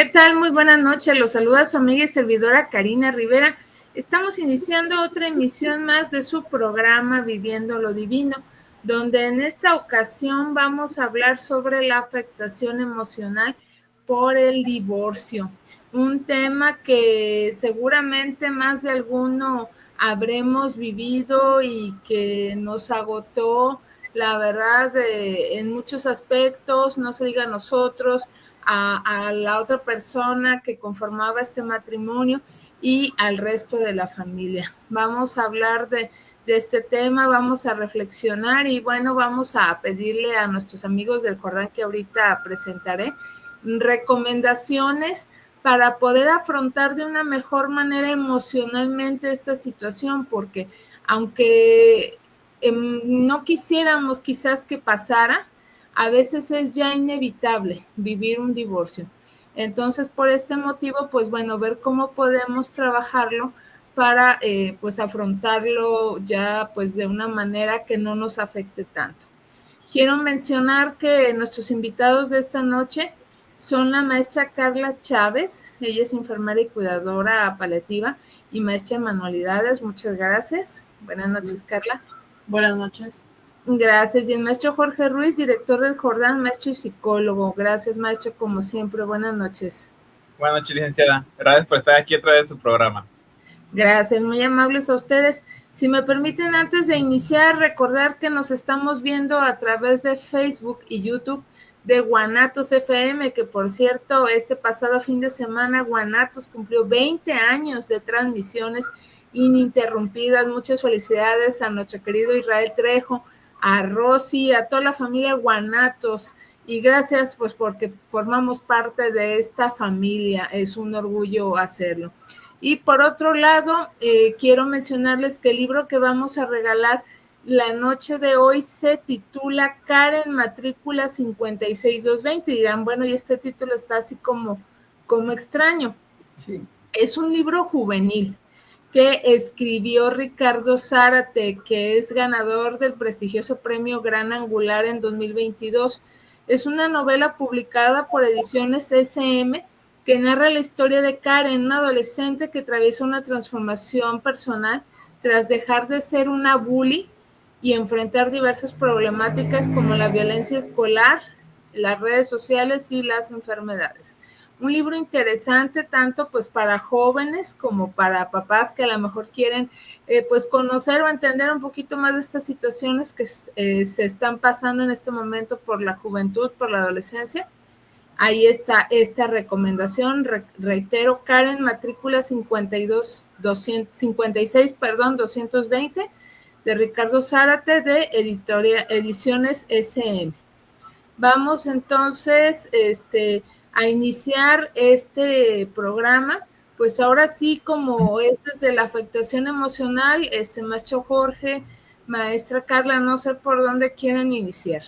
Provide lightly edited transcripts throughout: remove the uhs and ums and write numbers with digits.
¿Qué tal? Muy buenas noches. Los saluda su amiga y servidora Karina Rivera. Estamos iniciando otra emisión más de su programa Viviendo lo Divino, donde en esta ocasión vamos a hablar sobre la afectación emocional por el divorcio. Un tema que seguramente más de alguno habremos vivido y que nos agotó, la verdad, en muchos aspectos, no se diga nosotros, a la otra persona que conformaba este matrimonio y al resto de la familia. Vamos a hablar de este tema, vamos a reflexionar y bueno, vamos a pedirle a nuestros amigos del Jordán que ahorita presentaré recomendaciones para poder afrontar de una mejor manera emocionalmente esta situación, porque aunque no quisiéramos quizás que pasara, a veces es ya inevitable vivir un divorcio. Entonces, por este motivo, pues bueno, ver cómo podemos trabajarlo para pues afrontarlo ya pues de una manera que no nos afecte tanto. Quiero mencionar que nuestros invitados de esta noche son la maestra Carla Chávez, ella es enfermera y cuidadora paliativa y maestra en manualidades. Muchas gracias. Buenas noches, Carla. Buenas noches. Gracias. Y el maestro Jorge Ruiz, director del Jordán, maestro y psicólogo. Gracias, maestro, como siempre. Buenas noches. Buenas noches, licenciada. Gracias por estar aquí otra vez en su programa. Gracias, muy amables a ustedes. Si me permiten, antes de iniciar, recordar que nos estamos viendo a través de Facebook y YouTube de Guanatos FM, que por cierto, este pasado fin de semana Guanatos cumplió 20 años de transmisiones ininterrumpidas. Muchas felicidades a nuestro querido Israel Trejo, a Rosy, a toda la familia Guanatos, y gracias pues porque formamos parte de esta familia, es un orgullo hacerlo. Y por otro lado, quiero mencionarles que el libro que vamos a regalar la noche de hoy se titula Karen Matrícula 56220. Dirán, bueno, y este título está así como extraño. Sí. Es un libro juvenil que escribió Ricardo Zárate, que es ganador del prestigioso premio Gran Angular en 2022. Es una novela publicada por Ediciones SM que narra la historia de Karen, una adolescente que atraviesa una transformación personal tras dejar de ser una bully y enfrentar diversas problemáticas como la violencia escolar, las redes sociales y las enfermedades. Un libro interesante tanto pues para jóvenes como para papás que a lo mejor quieren pues conocer o entender un poquito más de estas situaciones que se están pasando en este momento por la juventud, por la adolescencia. Ahí está esta recomendación, reitero, Karen, matrícula 220, de Ricardo Zárate, de Ediciones SM. Vamos entonces a iniciar este programa, pues ahora sí, como es desde la afectación emocional, maestro Jorge, maestra Carla, no sé por dónde quieren iniciar.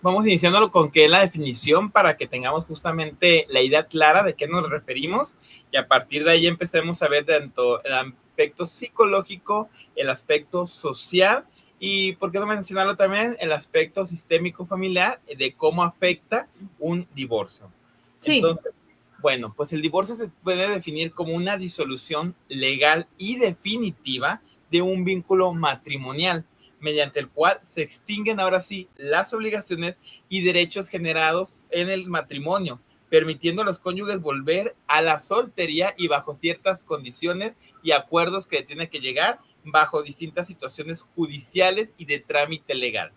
Vamos iniciándolo con que es la definición para que tengamos justamente la idea clara de qué nos referimos y a partir de ahí empecemos a ver tanto el aspecto psicológico, el aspecto social y, ¿por qué no mencionarlo también? El aspecto sistémico familiar de cómo afecta un divorcio. Sí. Entonces, bueno, pues el divorcio se puede definir como una disolución legal y definitiva de un vínculo matrimonial, mediante el cual se extinguen ahora sí las obligaciones y derechos generados en el matrimonio, permitiendo a los cónyuges volver a la soltería y bajo ciertas condiciones y acuerdos que tiene que llegar bajo distintas situaciones judiciales y de trámite legal.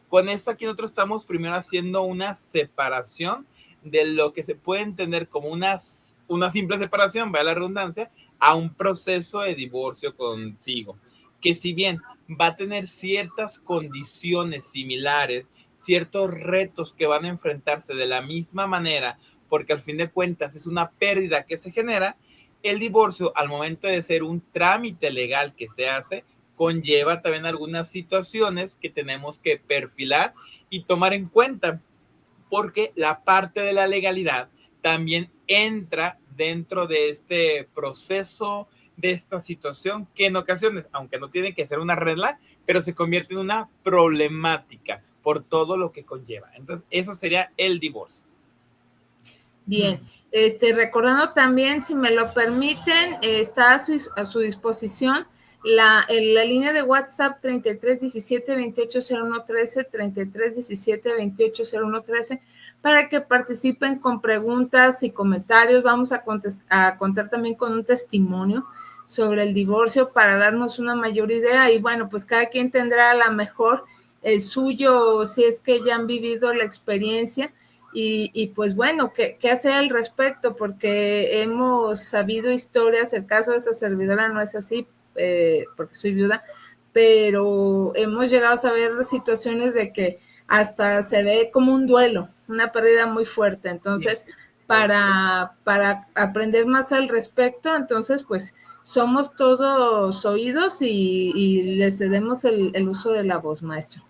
Con esto aquí nosotros estamos primero haciendo una separación de lo que se puede entender como una simple separación, vaya la redundancia, a un proceso de divorcio consigo, que si bien va a tener ciertas condiciones similares, ciertos retos que van a enfrentarse de la misma manera, porque al fin de cuentas es una pérdida que se genera, el divorcio al momento de ser un trámite legal que se hace, conlleva también algunas situaciones que tenemos que perfilar y tomar en cuenta, porque la parte de la legalidad también entra dentro de este proceso, de esta situación que en ocasiones, aunque no tiene que ser una regla, pero se convierte en una problemática por todo lo que conlleva. Entonces, eso sería el divorcio. Bien, recordando también, si me lo permiten, está a su disposición la línea de WhatsApp 33 17 28 01 13, 33 17 28 01 13, para que participen con preguntas y comentarios. Vamos a contar también con un testimonio sobre el divorcio para darnos una mayor idea, y bueno, pues cada quien tendrá a lo mejor el suyo, si es que ya han vivido la experiencia. Y pues bueno, ¿qué hacer al respecto? Porque hemos sabido historias, el caso de esta servidora no es así, porque soy viuda, pero hemos llegado a saber situaciones de que hasta se ve como un duelo, una pérdida muy fuerte. Entonces, para aprender más al respecto, entonces pues somos todos oídos y le cedemos el uso de la voz, maestro.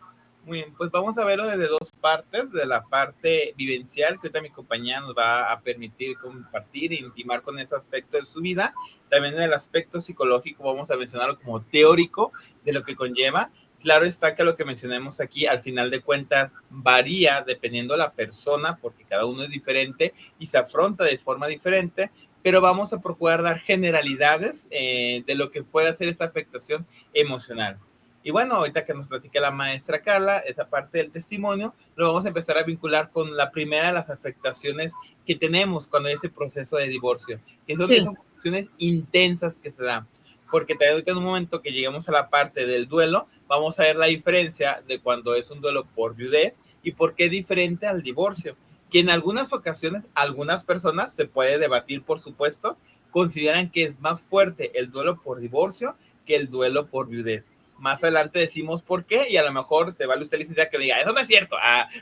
Muy bien, pues vamos a verlo desde dos partes, de la parte vivencial, que ahorita mi compañera nos va a permitir compartir e intimar con ese aspecto de su vida. También en el aspecto psicológico vamos a mencionarlo como teórico de lo que conlleva. Claro está que lo que mencionemos aquí, al final de cuentas, varía dependiendo de la persona, porque cada uno es diferente y se afronta de forma diferente, pero vamos a procurar dar generalidades de lo que puede hacer esta afectación emocional. Y bueno, ahorita que nos platique la maestra Carla, esa parte del testimonio, lo vamos a empezar a vincular con la primera de las afectaciones que tenemos cuando hay ese proceso de divorcio, que son esas afectaciones intensas que se dan. Porque también ahorita en un momento que lleguemos a la parte del duelo, vamos a ver la diferencia de cuando es un duelo por viudez y por qué es diferente al divorcio. Que en algunas ocasiones, algunas personas, se puede debatir por supuesto, consideran que es más fuerte el duelo por divorcio que el duelo por viudez. Más adelante decimos por qué, y a lo mejor se vale usted licenciada que me diga, eso no es cierto,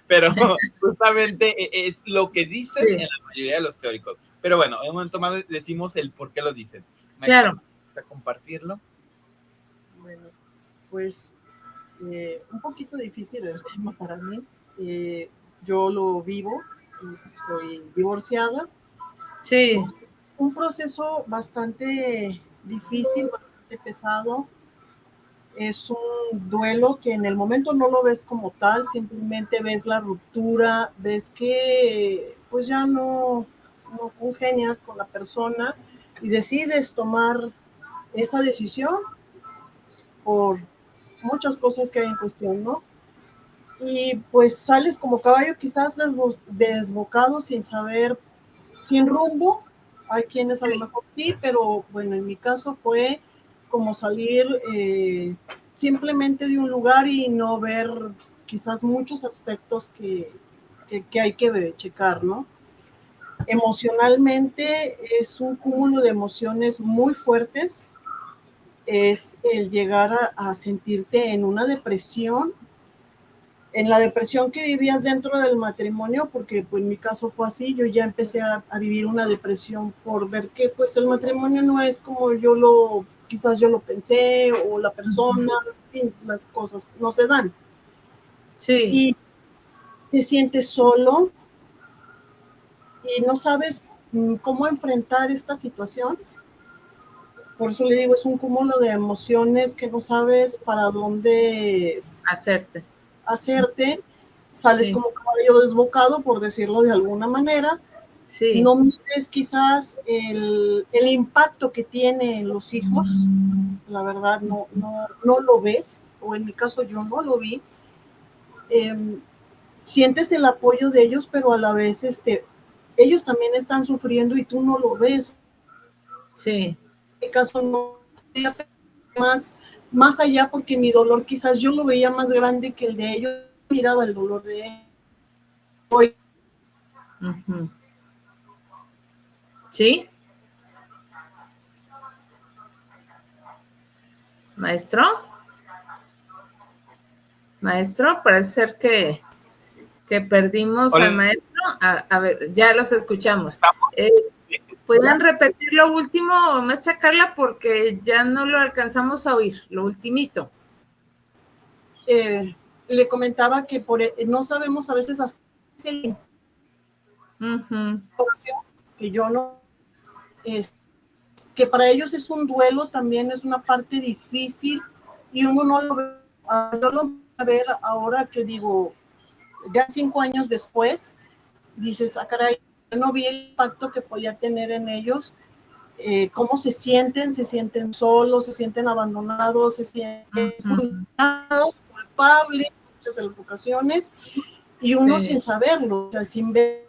pero justamente es lo que dicen en la mayoría de los teóricos. Pero bueno, en un momento más decimos el por qué lo dicen. Claro. ¿Para compartirlo? Bueno, pues un poquito difícil el tema para mí. Yo lo vivo, soy divorciada. Sí. Es un proceso bastante difícil, bastante pesado. Es un duelo que en el momento no lo ves como tal, simplemente ves la ruptura, ves que pues ya no congenias con la persona y decides tomar esa decisión por muchas cosas que hay en cuestión, ¿no? Y pues sales como caballo quizás desbocado, sin saber, sin rumbo. Hay quienes a lo mejor sí, pero bueno, en mi caso fue como salir simplemente de un lugar y no ver quizás muchos aspectos que hay que checar, ¿no? Emocionalmente es un cúmulo de emociones muy fuertes. Es el llegar a sentirte en una depresión, en la depresión que vivías dentro del matrimonio, porque pues en mi caso fue así. Yo ya empecé a vivir una depresión por ver que pues el matrimonio no es como quizás yo lo pensé, o la persona, en fin, las cosas no se dan. Sí. Y te sientes solo y no sabes cómo enfrentar esta situación. Por eso le digo, es un cúmulo de emociones que no sabes para dónde hacerte. Sales como caballo desbocado, por decirlo de alguna manera. Sí. No mides quizás el impacto que tiene en los hijos. La verdad no lo ves, o en mi caso yo no lo vi. Sientes el apoyo de ellos, pero a la vez ellos también están sufriendo y tú no lo ves. Sí. En mi caso no, más allá, porque mi dolor quizás yo lo veía más grande que el de ellos. Miraba el dolor de ellos. ¿Sí? ¿Maestro? Maestro, parece ser que perdimos al maestro. A ver, ya los escuchamos. ¿Pueden repetir lo último, maestra Carla? Porque ya no lo alcanzamos a oír, lo ultimito. Le comentaba que no sabemos a veces hasta que yo no, que para ellos es un duelo, también es una parte difícil, y uno no lo ve. Yo lo voy a ver ahora que digo, ya 5 años después, dices, caray, no vi el impacto que podía tener en ellos, cómo se sienten solos, se sienten abandonados, se sienten frustrados, culpables en muchas de las ocasiones, y uno sin saberlo, o sea, sin ver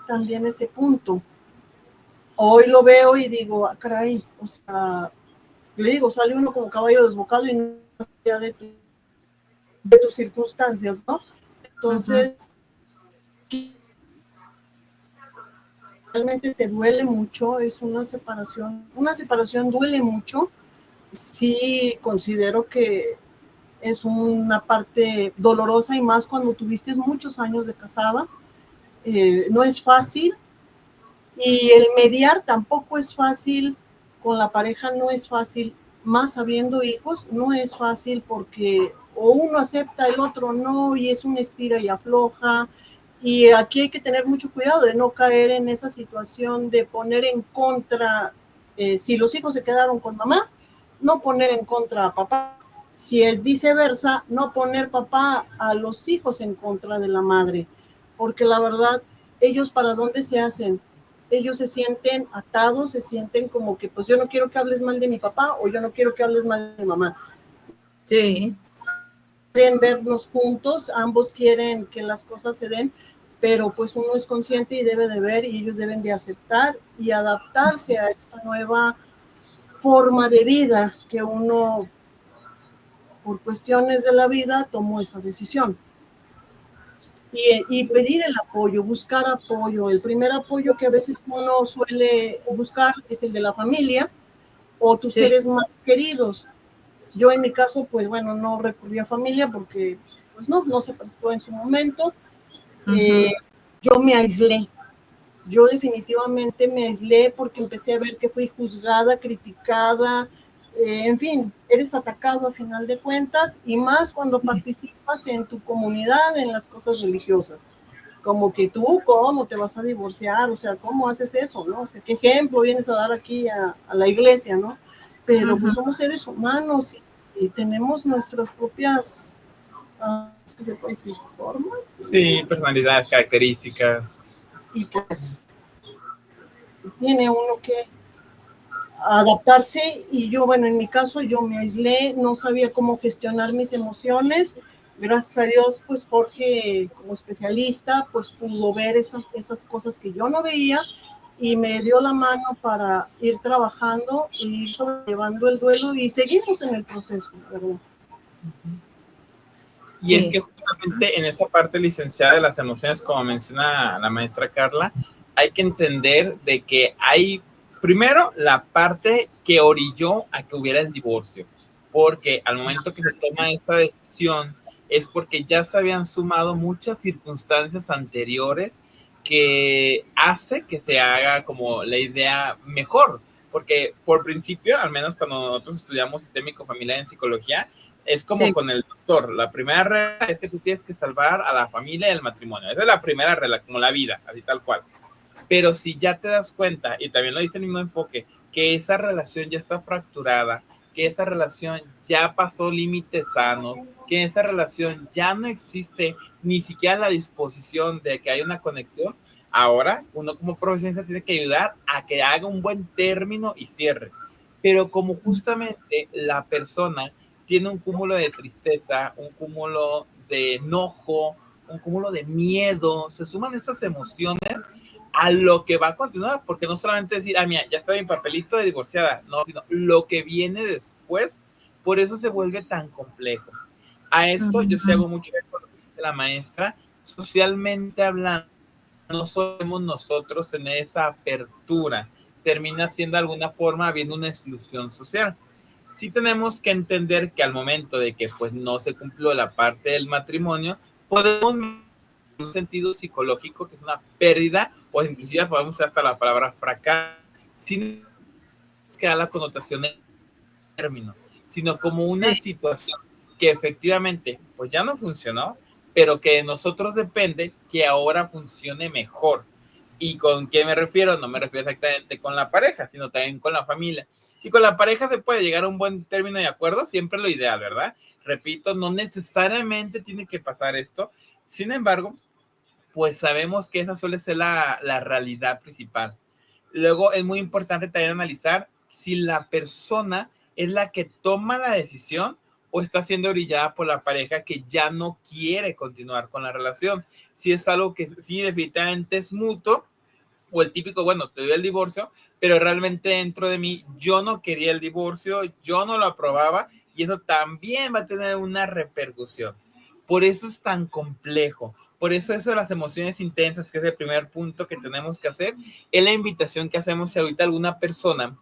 también ese punto. Hoy lo veo y digo, ah, caray, o sea, le digo, sale uno como caballo desbocado y no ya de tus circunstancias, ¿no? Entonces, realmente te duele mucho, es una separación duele mucho. Sí considero que es una parte dolorosa, y más cuando tuviste muchos años de casada. No es fácil, y el mediar tampoco es fácil, con la pareja no es fácil, más habiendo hijos, no es fácil, porque o uno acepta, el otro no, y es un estira y afloja. Y aquí hay que tener mucho cuidado de no caer en esa situación de poner en contra, si los hijos se quedaron con mamá, no poner en contra a papá. Si es viceversa, no poner papá a los hijos en contra de la madre, porque la verdad, ellos para dónde se hacen, ellos se sienten atados, se sienten como que pues yo no quiero que hables mal de mi papá, o yo no quiero que hables mal de mi mamá. Sí. Quieren vernos juntos, ambos quieren que las cosas se den, pero pues uno es consciente y debe de ver, y ellos deben de aceptar y adaptarse a esta nueva forma de vida que uno, por cuestiones de la vida, tomó esa decisión. Y pedir el apoyo, buscar apoyo. El primer apoyo que a veces uno suele buscar es el de la familia o tus seres más queridos. Yo en mi caso, pues bueno, no recurrí a familia porque pues no se prestó en su momento. Yo me aislé. Yo definitivamente me aislé porque empecé a ver que fui juzgada, criticada, en fin, eres atacado a final de cuentas, y más cuando participas en tu comunidad, en las cosas religiosas. Como que tú, ¿cómo te vas a divorciar? O sea, ¿cómo haces eso, no? O sea, ¿qué ejemplo vienes a dar aquí a la iglesia, no? Pero pues somos seres humanos y tenemos nuestras propias formas. Sí, personalidades, características. Y pues tiene uno que adaptarse. Y yo, bueno, en mi caso, yo me aislé, no sabía cómo gestionar mis emociones. Gracias a Dios, pues Jorge, como especialista, pues pudo ver esas cosas que yo no veía, y me dio la mano para ir trabajando y ir llevando el duelo, y seguimos en el proceso, ¿verdad? Y es que justamente en esa parte, licenciada, de las emociones, como menciona la maestra Carla, hay que entender de que hay, primero, la parte que orilló a que hubiera el divorcio, porque al momento que se toma esta decisión es porque ya se habían sumado muchas circunstancias anteriores que hace que se haga como la idea mejor, porque por principio, al menos cuando nosotros estudiamos sistémico familiar en psicología, es como con el doctor. La primera regla es que tú tienes que salvar a la familia y el matrimonio. Esa es la primera regla, como la vida, así tal cual. Pero si ya te das cuenta, y también lo dice el mismo enfoque, que esa relación ya está fracturada, que esa relación ya pasó límites sanos, que esa relación ya no existe ni siquiera la disposición de que haya una conexión, ahora uno como profesionista tiene que ayudar a que haga un buen término y cierre. Pero como justamente la persona tiene un cúmulo de tristeza, un cúmulo de enojo, un cúmulo de miedo, se suman estas emociones a lo que va a continuar, porque no solamente decir, mira, ya está mi papelito de divorciada, no, sino lo que viene después. Por eso se vuelve tan complejo. A esto yo sí hago mucho de la maestra, socialmente hablando, no solemos nosotros tener esa apertura, termina siendo de alguna forma habiendo una exclusión social. Sí tenemos que entender que al momento de que pues no se cumplió la parte del matrimonio, podemos en un sentido psicológico que es una pérdida, o inclusive podemos usar hasta la palabra fracaso, sin que da la connotación de término, sino como una situación que efectivamente pues ya no funcionó, pero que de nosotros depende que ahora funcione mejor. ¿Y con qué me refiero? No me refiero exactamente con la pareja, sino también con la familia. Si con la pareja se puede llegar a un buen término de acuerdo, siempre lo ideal, ¿verdad? Repito, no necesariamente tiene que pasar esto. Sin embargo, pues sabemos que esa suele ser la realidad principal. Luego es muy importante también analizar si la persona es la que toma la decisión o está siendo orillada por la pareja que ya no quiere continuar con la relación. Si es algo que sí definitivamente es mutuo, o el típico, bueno, te doy el divorcio, pero realmente dentro de mí yo no quería el divorcio, yo no lo aprobaba, y eso también va a tener una repercusión. Por eso es tan complejo, por eso de las emociones intensas, que es el primer punto que tenemos que hacer, es la invitación que hacemos si ahorita alguna persona,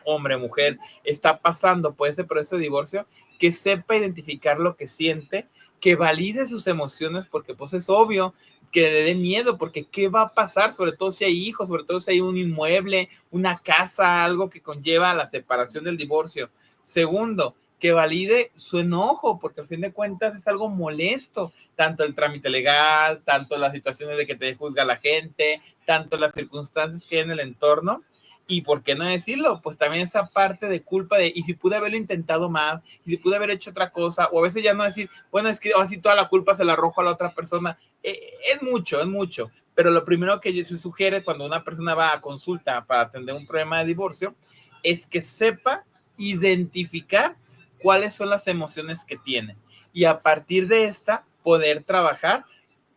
hombre, mujer, está pasando por ese proceso de divorcio, que sepa identificar lo que siente, que valide sus emociones, porque pues es obvio que le dé miedo, porque ¿qué va a pasar? Sobre todo si hay hijos, sobre todo si hay un inmueble, una casa, algo que conlleva la separación del divorcio. Segundo, que valide su enojo, porque al fin de cuentas es algo molesto, tanto el trámite legal, tanto las situaciones de que te juzga la gente, tanto las circunstancias que hay en el entorno. Y por qué no decirlo, pues también esa parte de culpa de, y si pude haberlo intentado más, y si pude haber hecho otra cosa, o a veces ya no decir, bueno, es que así toda la culpa se la arrojo a la otra persona. Es mucho, pero lo primero que se sugiere cuando una persona va a consulta para atender un problema de divorcio es que sepa identificar cuáles son las emociones que tiene, y a partir de esta poder trabajar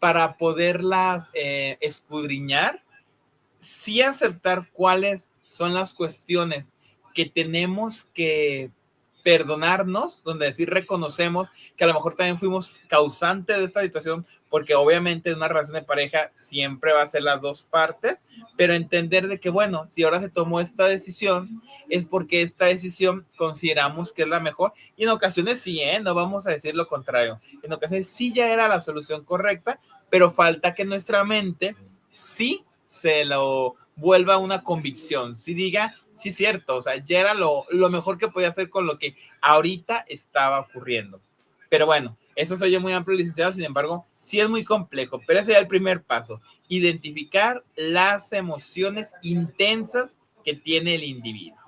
para poderlas escudriñar, sí aceptar cuáles son las cuestiones que tenemos que perdonarnos, donde decir reconocemos que a lo mejor también fuimos causantes de esta situación, porque obviamente en una relación de pareja siempre va a ser las dos partes, pero entender de que, bueno, si ahora se tomó esta decisión, es porque esta decisión consideramos que es la mejor, y en ocasiones sí, no vamos a decir lo contrario, en ocasiones sí ya era la solución correcta, pero falta que nuestra mente sí se lo vuelva una convicción, si diga, sí es cierto, o sea, ya era lo mejor que podía hacer con lo que ahorita estaba ocurriendo. Pero bueno, eso soy yo muy amplio, licenciado, sin embargo, sí es muy complejo, pero ese es el primer paso, identificar las emociones intensas que tiene el individuo.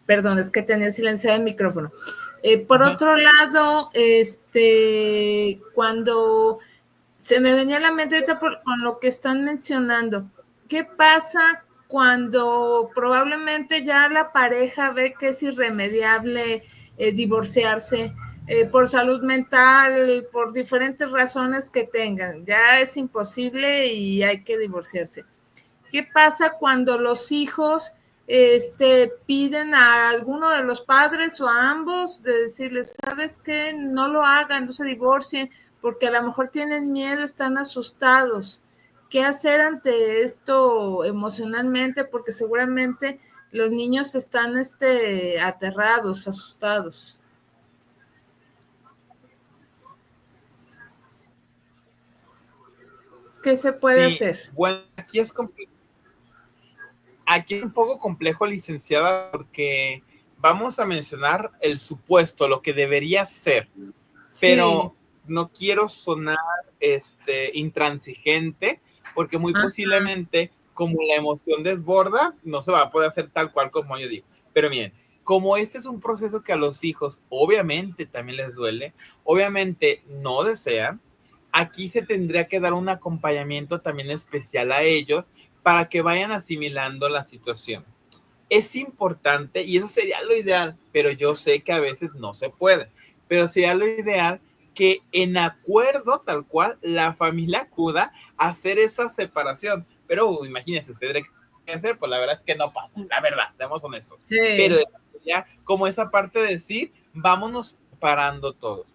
Perdón, es que tenía silenciado el micrófono. Por otro lado, cuando se me venía a la mente ahorita con lo que están mencionando, ¿qué pasa cuando probablemente ya la pareja ve que es irremediable divorciarse por salud mental, por diferentes razones que tengan? Ya es imposible y hay que divorciarse. ¿Qué pasa cuando los hijos piden a alguno de los padres o a ambos de decirles, ¿sabes qué? No lo hagan, no se divorcien, porque a lo mejor tienen miedo, están asustados? ¿Qué hacer ante esto emocionalmente? Porque seguramente los niños están aterrados, asustados. ¿Qué se puede hacer? Bueno, aquí es complicado. Aquí es un poco complejo, licenciada, porque vamos a mencionar el supuesto, lo que debería ser, pero sí, no quiero sonar intransigente, porque muy posiblemente, como la emoción desborda, no se va a poder hacer tal cual como yo digo. Pero miren, como este es un proceso que a los hijos obviamente también les duele, obviamente no desean, aquí se tendría que dar un acompañamiento también especial a ellos para que vayan asimilando la situación. Es importante, y eso sería lo ideal, pero yo sé que a veces no se puede, pero sería lo ideal que en acuerdo tal cual la familia acuda a hacer esa separación. Pero imagínense, ustedes qué hacer, pues la verdad es que no pasa, la verdad, seamos honestos. Sí. Pero ya como esa parte de decir, vámonos parando todos.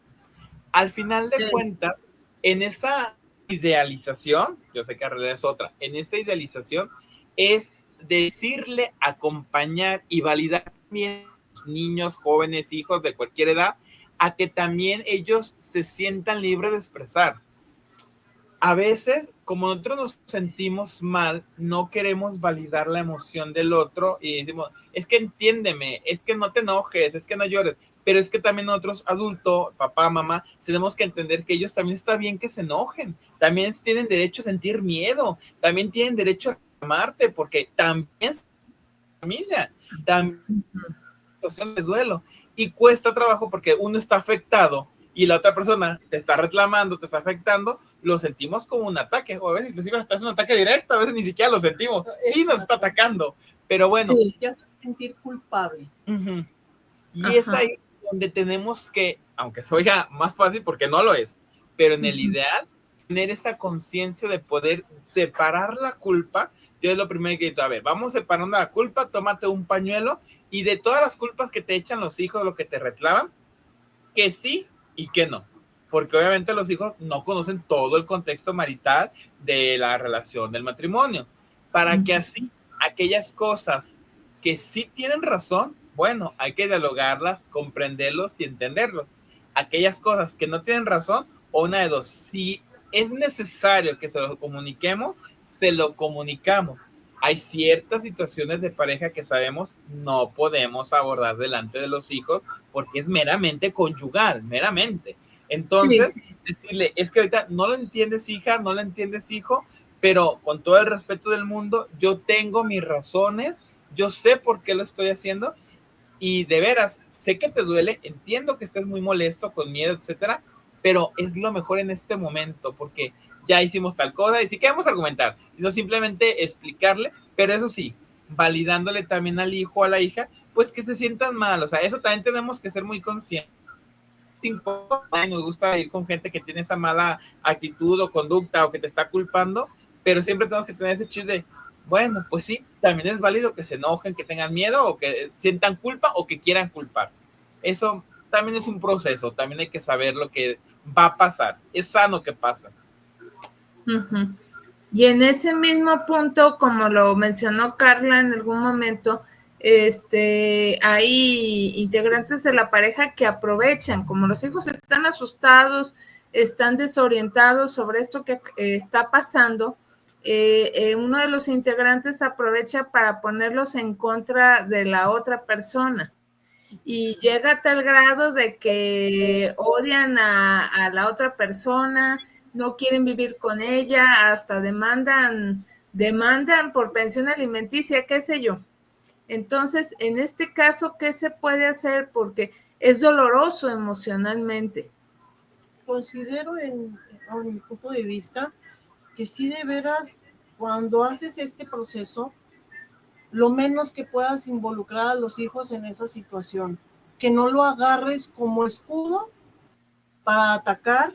Al final de cuentas, en esa idealización, yo sé que en realidad es otra, en esa idealización es decirle, acompañar y validar también a los niños, jóvenes, hijos de cualquier edad, a que también ellos se sientan libres de expresar. A veces, como nosotros nos sentimos mal, no queremos validar la emoción del otro y decimos, es que entiéndeme, es que no te enojes, es que no llores. Pero es que también nosotros, adultos, papá, mamá, tenemos que entender que ellos también está bien que se enojen, también tienen derecho a sentir miedo, también tienen derecho a amarte, porque también es familia, también situación de duelo y cuesta trabajo porque uno está afectado y la otra persona te está reclamando, te está afectando, lo sentimos como un ataque, o a veces inclusive hasta es un ataque directo, a veces ni siquiera lo sentimos, sí nos está atacando, pero bueno. Sí, te hace sentir culpable. Y es ahí donde tenemos que, aunque se oiga más fácil porque no lo es, pero en el ideal, tener esa conciencia de poder separar la culpa. Yo es lo primero que digo, a ver, vamos separando la culpa, tómate un pañuelo y de todas las culpas que te echan los hijos, lo que te reclaman, que sí y que no, porque obviamente los hijos no conocen todo el contexto marital de la relación del matrimonio, para que así aquellas cosas que sí tienen razón, bueno, hay que dialogarlas, comprenderlos y entenderlos. Aquellas cosas que no tienen razón, o una de dos, si es necesario que se lo comuniquemos, se lo comunicamos. Hay ciertas situaciones de pareja que sabemos no podemos abordar delante de los hijos porque es meramente conyugal, meramente. Entonces, decirle, es que ahorita no lo entiendes, hija, no lo entiendes, hijo, pero con todo el respeto del mundo, yo tengo mis razones, yo sé por qué lo estoy haciendo y de veras, sé que te duele, entiendo que estés muy molesto, con miedo, etcétera, pero es lo mejor en este momento porque ya hicimos tal cosa y si queremos argumentar, no simplemente explicarle, pero eso sí, validándole también al hijo o a la hija, pues que se sientan mal, o sea, eso también tenemos que ser muy conscientes. Nos gusta ir con gente que tiene esa mala actitud o conducta o que te está culpando, pero siempre tenemos que tener ese chiste de, bueno, pues sí, también es válido que se enojen, que tengan miedo o que sientan culpa o que quieran culpar. Eso también es un proceso, también hay que saber lo que va a pasar, es sano que pasa. Y en ese mismo punto, como lo mencionó Carla en algún momento, hay integrantes de la pareja que aprovechan, como los hijos están asustados, están desorientados sobre esto que está pasando, uno de los integrantes aprovecha para ponerlos en contra de la otra persona. Y llega a tal grado de que odian a la otra persona, no quieren vivir con ella, hasta demandan por pensión alimenticia, qué sé yo. Entonces, en este caso, ¿qué se puede hacer? Porque es doloroso emocionalmente. Considero, en mi punto de vista, que sí de veras, cuando haces este proceso, lo menos que puedas involucrar a los hijos en esa situación, que no lo agarres como escudo para atacar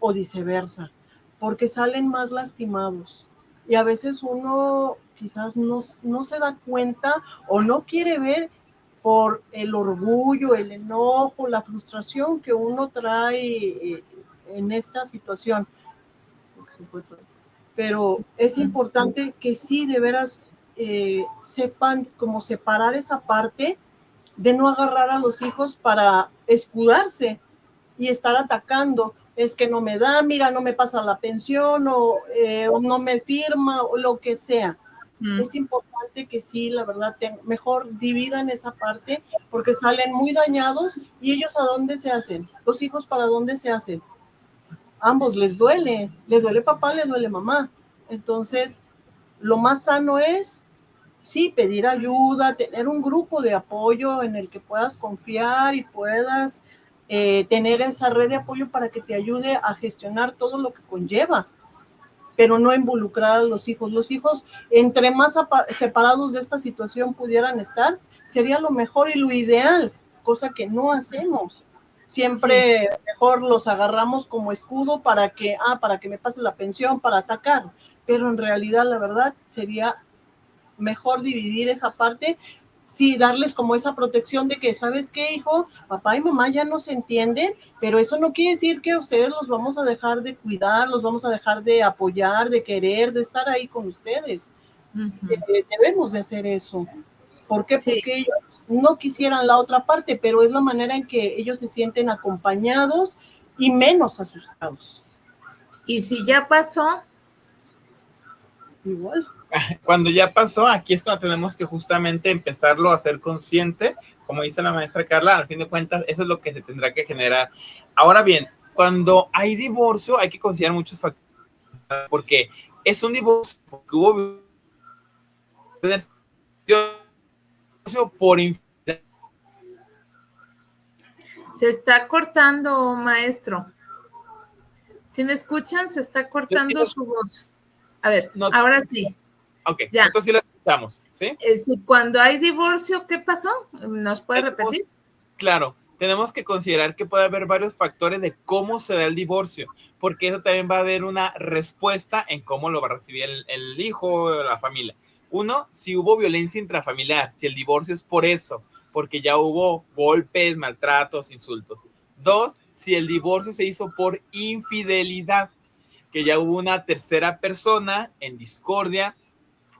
o viceversa, porque salen más lastimados. Y a veces uno quizás no se da cuenta o no quiere ver por el orgullo, el enojo, la frustración que uno trae en esta situación. Pero es importante que sí de veras sepan cómo separar esa parte de no agarrar a los hijos para escudarse y estar atacando. Es que no me da, mira, no me pasa la pensión o no me firma o lo que sea. Es importante que sí, la verdad, mejor dividan esa parte porque salen muy dañados. ¿Y ellos a dónde se hacen? Los hijos, ¿para dónde se hacen? Ambos les duele papá, les duele mamá. Entonces, lo más sano es, sí, pedir ayuda, tener un grupo de apoyo en el que puedas confiar y puedas tener esa red de apoyo para que te ayude a gestionar todo lo que conlleva, pero no involucrar a los hijos. Los hijos, entre más separados de esta situación pudieran estar, sería lo mejor y lo ideal, cosa que no hacemos. Siempre mejor los agarramos como escudo para que me pase la pensión, para atacar, pero en realidad la verdad sería mejor dividir esa parte, sí, darles como esa protección de que, ¿sabes qué, hijo? Papá y mamá ya no se entienden, pero eso no quiere decir que ustedes los vamos a dejar de cuidar, los vamos a dejar de apoyar, de querer, de estar ahí con ustedes. Debemos de hacer eso. ¿Por qué? Porque ellos no quisieran la otra parte, pero es la manera en que ellos se sienten acompañados y menos asustados. ¿Y si ya pasó? Igual. Cuando ya pasó, aquí es cuando tenemos que justamente empezarlo a ser consciente, como dice la maestra Carla, al fin de cuentas, eso es lo que se tendrá que generar. Ahora bien, cuando hay divorcio, hay que considerar muchos factores, porque es un divorcio, porque hubo por infidelidad Se está cortando, maestro. Si me escuchan, se está cortando su voz. A ver, No, ahora sí. Ok, Ya. entonces sí la escuchamos, ¿sí? Si cuando hay divorcio, ¿qué pasó? ¿Nos puede repetir? Claro, tenemos que considerar que puede haber varios factores de cómo se da el divorcio, porque eso también va a haber una respuesta en cómo lo va a recibir el hijo o la familia. Uno, si hubo violencia intrafamiliar, si el divorcio es por eso, porque ya hubo golpes, maltratos, insultos. Dos, si el divorcio se hizo por infidelidad, que ya hubo una tercera persona en discordia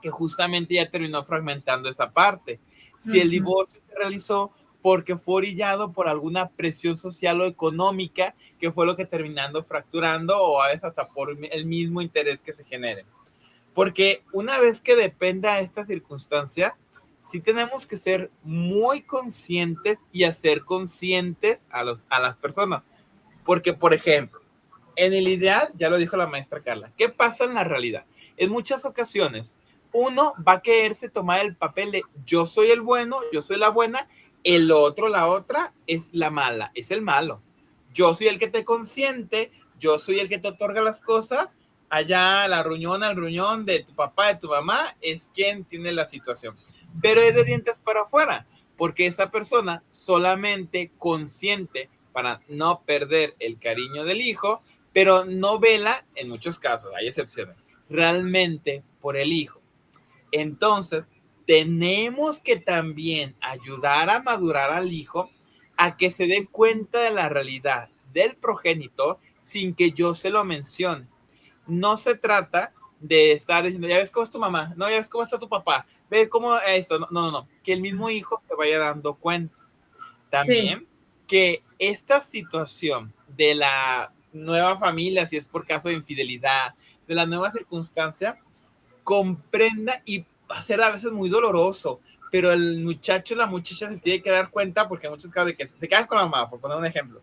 que justamente ya terminó fragmentando esa parte. Si el divorcio se realizó porque fue orillado por alguna presión social o económica, que fue lo que terminando fracturando, o a veces hasta por el mismo interés que se genere. Porque una vez que dependa esta circunstancia, sí tenemos que ser muy conscientes y hacer conscientes a las personas. Porque, por ejemplo, en el ideal, ya lo dijo la maestra Carla, ¿qué pasa en la realidad? En muchas ocasiones, uno va a quererse tomar el papel de yo soy el bueno, yo soy la buena, el otro, la otra, es la mala, es el malo. Yo soy el que te consiente, yo soy el que te otorga las cosas, allá la ruñona, el ruñón de tu papá, de tu mamá, es quien tiene la situación. Pero es de dientes para afuera, porque esa persona solamente consiente para no perder el cariño del hijo, pero no vela, en muchos casos, hay excepciones, realmente por el hijo. Entonces, tenemos que también ayudar a madurar al hijo a que se dé cuenta de la realidad del progenitor sin que yo se lo mencione. No se trata de estar diciendo, ya ves cómo es tu mamá, no, ya ves cómo está tu papá, ve cómo esto, no, que el mismo hijo se vaya dando cuenta. También sí, que esta situación de la nueva familia, si es por caso de infidelidad, de la nueva circunstancia, comprenda, y va a ser a veces muy doloroso, pero el muchacho, la muchacha se tiene que dar cuenta, porque en muchos casos de que se quedan con la mamá, por poner un ejemplo,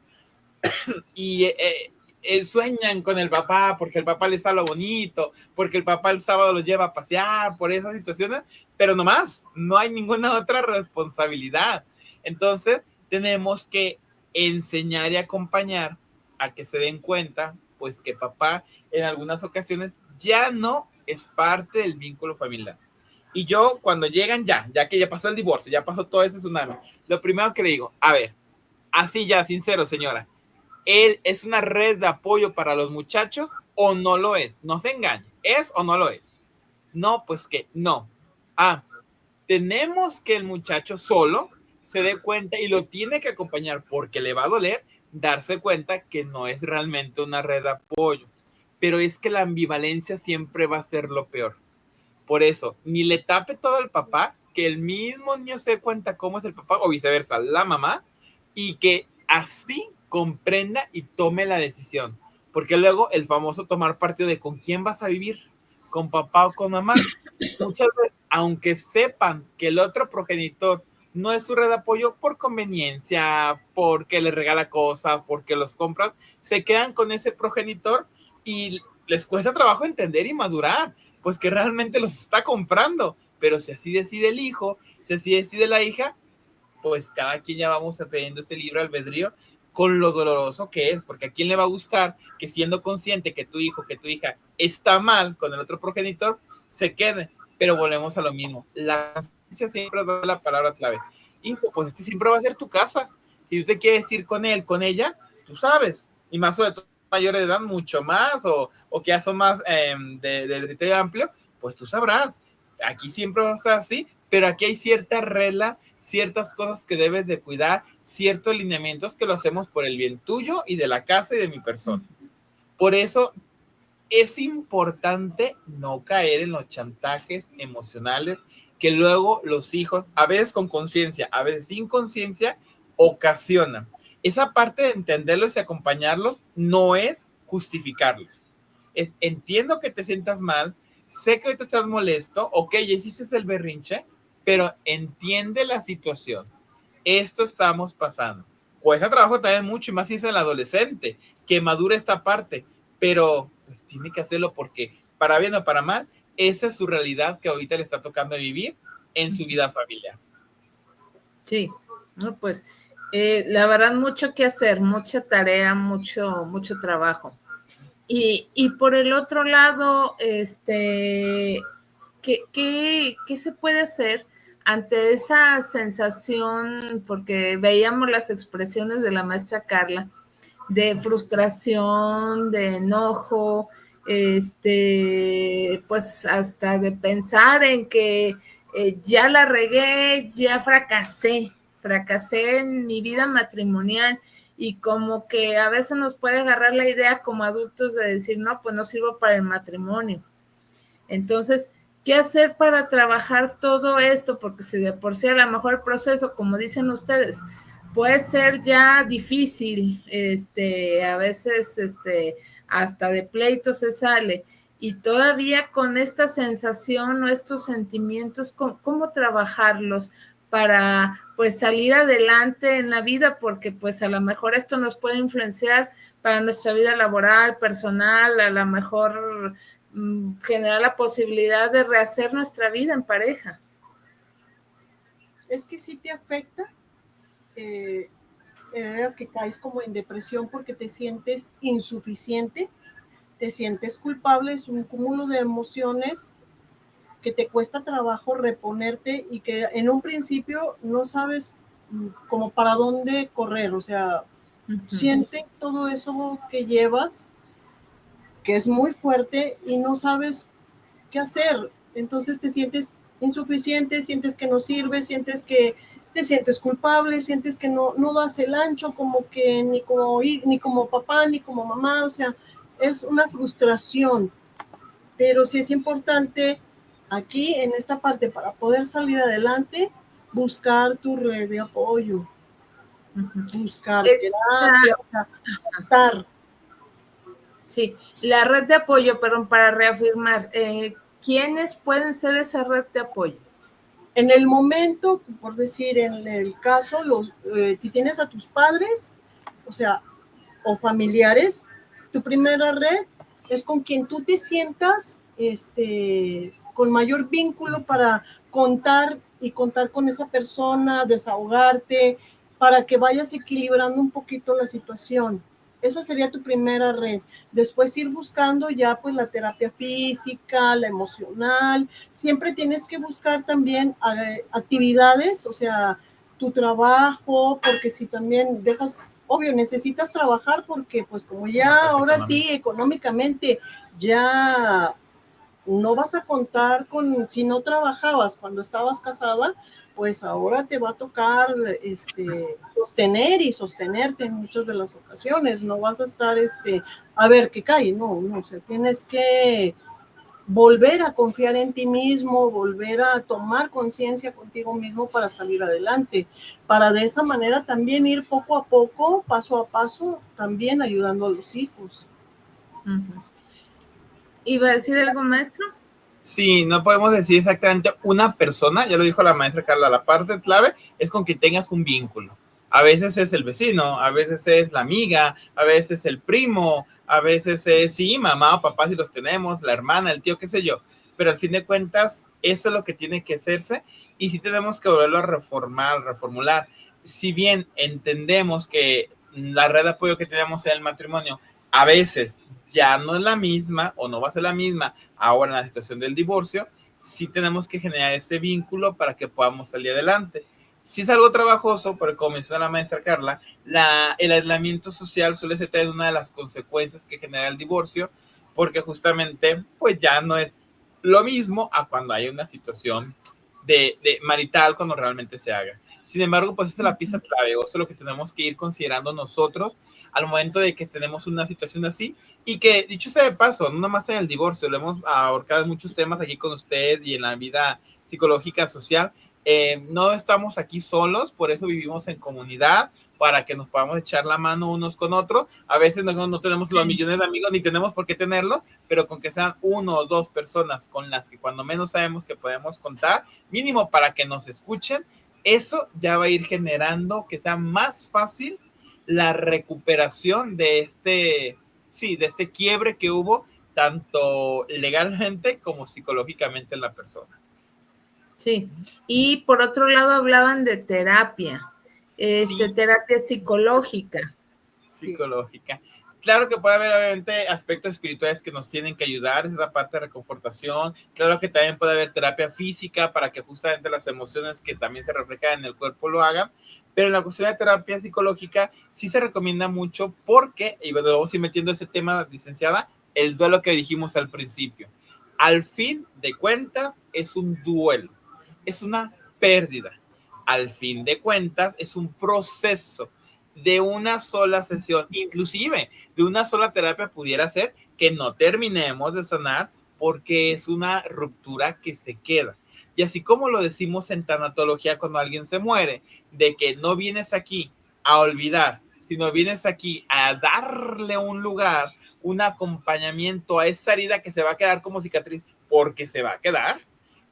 y sueñan con el papá, porque el papá les habla bonito, porque el papá el sábado los lleva a pasear, por esas situaciones, pero nomás, no hay ninguna otra responsabilidad. Entonces, tenemos que enseñar y acompañar a que se den cuenta, pues que papá en algunas ocasiones ya no es parte del vínculo familiar. Y yo, cuando llegan ya que ya pasó el divorcio, ya pasó todo ese tsunami, lo primero que le digo, a ver, así ya, sincero, señora, ¿él es una red de apoyo para los muchachos o no lo es? No se engañe, ¿es o no lo es? No, pues que no. Tenemos que el muchacho solo se dé cuenta, y lo tiene que acompañar porque le va a doler darse cuenta que no es realmente una red de apoyo. Pero es que la ambivalencia siempre va a ser lo peor. Por eso, ni le tape todo al papá, que el mismo niño se dé cuenta cómo es el papá, o viceversa, la mamá, y que así comprenda y tome la decisión. Porque luego el famoso tomar partido de con quién vas a vivir, con papá o con mamá. Muchas veces, aunque sepan que el otro progenitor no es su red de apoyo por conveniencia, porque le regala cosas, porque los compran, se quedan con ese progenitor y les cuesta trabajo entender y madurar, pues que realmente los está comprando. Pero si así decide el hijo, si así decide la hija, pues cada quien ya vamos teniendo ese libre albedrío, con lo doloroso que es, porque a quién le va a gustar que, siendo consciente que tu hijo, que tu hija está mal con el otro progenitor, se quede. Pero volvemos a lo mismo, la conciencia siempre es la palabra clave. Hijo, pues este siempre va a ser tu casa. Si tú te quieres ir con él, con ella, tú sabes, y más sobre todo mayores de edad, mucho más, o que ya son más de criterio amplio, pues tú sabrás. Aquí siempre va a estar así, pero aquí hay cierta regla, ciertas cosas que debes de cuidar, ciertos lineamientos que lo hacemos por el bien tuyo y de la casa y de mi persona. Por eso es importante no caer en los chantajes emocionales que luego los hijos, a veces con conciencia, a veces sin conciencia, ocasionan. Esa parte de entenderlos y acompañarlos no es justificarlos. Entiendo que te sientas mal, sé que ahorita estás molesto, ok, ya hiciste el berrinche, pero entiende la situación. Esto estamos pasando. Cuesta trabajo también mucho, y más si es el adolescente, que madure esta parte, pero pues tiene que hacerlo porque, para bien o para mal, esa es su realidad que ahorita le está tocando vivir en su vida familiar. Sí, no, pues La verdad, mucho que hacer, mucha tarea, mucho trabajo. Y por el otro lado, ¿qué se puede hacer ante esa sensación? Porque veíamos las expresiones de la maestra Carla, de frustración, de enojo, pues hasta de pensar en que ya la regué, ya fracasé en mi vida matrimonial, y como que a veces nos puede agarrar la idea como adultos de decir, no, pues no sirvo para el matrimonio. Entonces, ¿qué hacer para trabajar todo esto? Porque si de por sí a lo mejor el proceso, como dicen ustedes, puede ser ya difícil, a veces hasta de pleito se sale, y todavía con esta sensación o estos sentimientos, ¿cómo trabajarlos para pues salir adelante en la vida? Porque pues a lo mejor esto nos puede influenciar para nuestra vida laboral, personal, a lo mejor generar la posibilidad de rehacer nuestra vida en pareja. Es que sí te afecta, que caes como en depresión porque te sientes insuficiente, te sientes culpable, es un cúmulo de emociones que te cuesta trabajo reponerte y que en un principio no sabes como para dónde correr, o sea, sientes todo eso que llevas, que es muy fuerte y no sabes qué hacer, entonces te sientes insuficiente, sientes que no sirves, sientes que te sientes culpable, sientes que no das el ancho, como que ni como papá, ni como mamá, o sea, es una frustración, pero sí es importante aquí en esta parte para poder salir adelante, buscar tu red de apoyo, buscar terapia, estar. Sí, la red de apoyo, perdón, para reafirmar, ¿quiénes pueden ser esa red de apoyo? En el momento, por decir, en el caso, si tienes a tus padres, o sea, o familiares, tu primera red es con quien tú te sientas con mayor vínculo para contar con esa persona, desahogarte, para que vayas equilibrando un poquito la situación. Esa sería tu primera red. Después ir buscando ya pues la terapia física, la emocional. Siempre tienes que buscar también actividades, o sea, tu trabajo, porque si también dejas, obvio, necesitas trabajar porque pues como ya ahora sí económicamente ya no vas a contar con, si no trabajabas cuando estabas casada, pues ahora te va a tocar sostener y sostenerte en muchas de las ocasiones, no vas a estar a ver qué cae, no, o sea, tienes que volver a confiar en ti mismo, volver a tomar conciencia contigo mismo para salir adelante, para de esa manera también ir poco a poco, paso a paso, también ayudando a los hijos. ¿Iba a decir algo, maestro? Sí, no podemos decir exactamente una persona, ya lo dijo la maestra Carla, la parte clave es con que tengas un vínculo. A veces es el vecino, a veces es la amiga, a veces es el primo, a veces es, sí, mamá o papá si los tenemos, la hermana, el tío, qué sé yo. Pero al fin de cuentas, eso es lo que tiene que hacerse y sí tenemos que volverlo a reformular. Si bien entendemos que la red de apoyo que tenemos en el matrimonio a veces ya no es la misma o no va a ser la misma ahora en la situación del divorcio, sí tenemos que generar ese vínculo para que podamos salir adelante. Si es algo trabajoso, porque como menciona la maestra Carla, el aislamiento social suele ser una de las consecuencias que genera el divorcio, porque justamente pues ya no es lo mismo a cuando hay una situación de marital cuando realmente se haga. Sin embargo, pues esa es la pista clave, o eso es lo que tenemos que ir considerando nosotros al momento de que tenemos una situación así, y que, dicho sea de paso, no nomás en el divorcio, lo hemos ahorcado en muchos temas aquí con usted y en la vida psicológica, social. No estamos aquí solos, por eso vivimos en comunidad, para que nos podamos echar la mano unos con otros. A veces no tenemos los millones de amigos, ni tenemos por qué tenerlo, pero con que sean 1 o 2 personas con las que cuando menos sabemos que podemos contar, mínimo para que nos escuchen, eso ya va a ir generando que sea más fácil la recuperación de este quiebre que hubo tanto legalmente como psicológicamente en la persona. Sí, y por otro lado hablaban de terapia. Sí, terapia psicológica. psicológica. Claro que puede haber obviamente aspectos espirituales que nos tienen que ayudar, esa parte de reconfortación. Claro que también puede haber terapia física para que justamente las emociones que también se reflejan en el cuerpo lo hagan. Pero en la cuestión de terapia psicológica sí se recomienda mucho porque, y bueno, vamos a ir metiendo ese tema, licenciada, el duelo que dijimos al principio. Al fin de cuentas es un duelo, es una pérdida. Al fin de cuentas es un proceso de una sola sesión, inclusive de una sola terapia pudiera ser que no terminemos de sanar porque es una ruptura que se queda. Y así como lo decimos en tanatología cuando alguien se muere, de que no vienes aquí a olvidar, sino vienes aquí a darle un lugar, un acompañamiento a esa herida que se va a quedar como cicatriz, porque se va a quedar,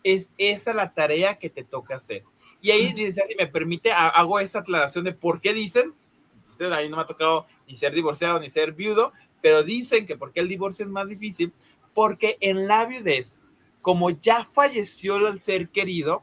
es esa la tarea que te toca hacer. Y ahí, si me permite, hago esta aclaración de por qué dicen, a mí no me ha tocado ni ser divorciado ni ser viudo, pero dicen que porque el divorcio es más difícil, porque en la viudez, como ya falleció el ser querido,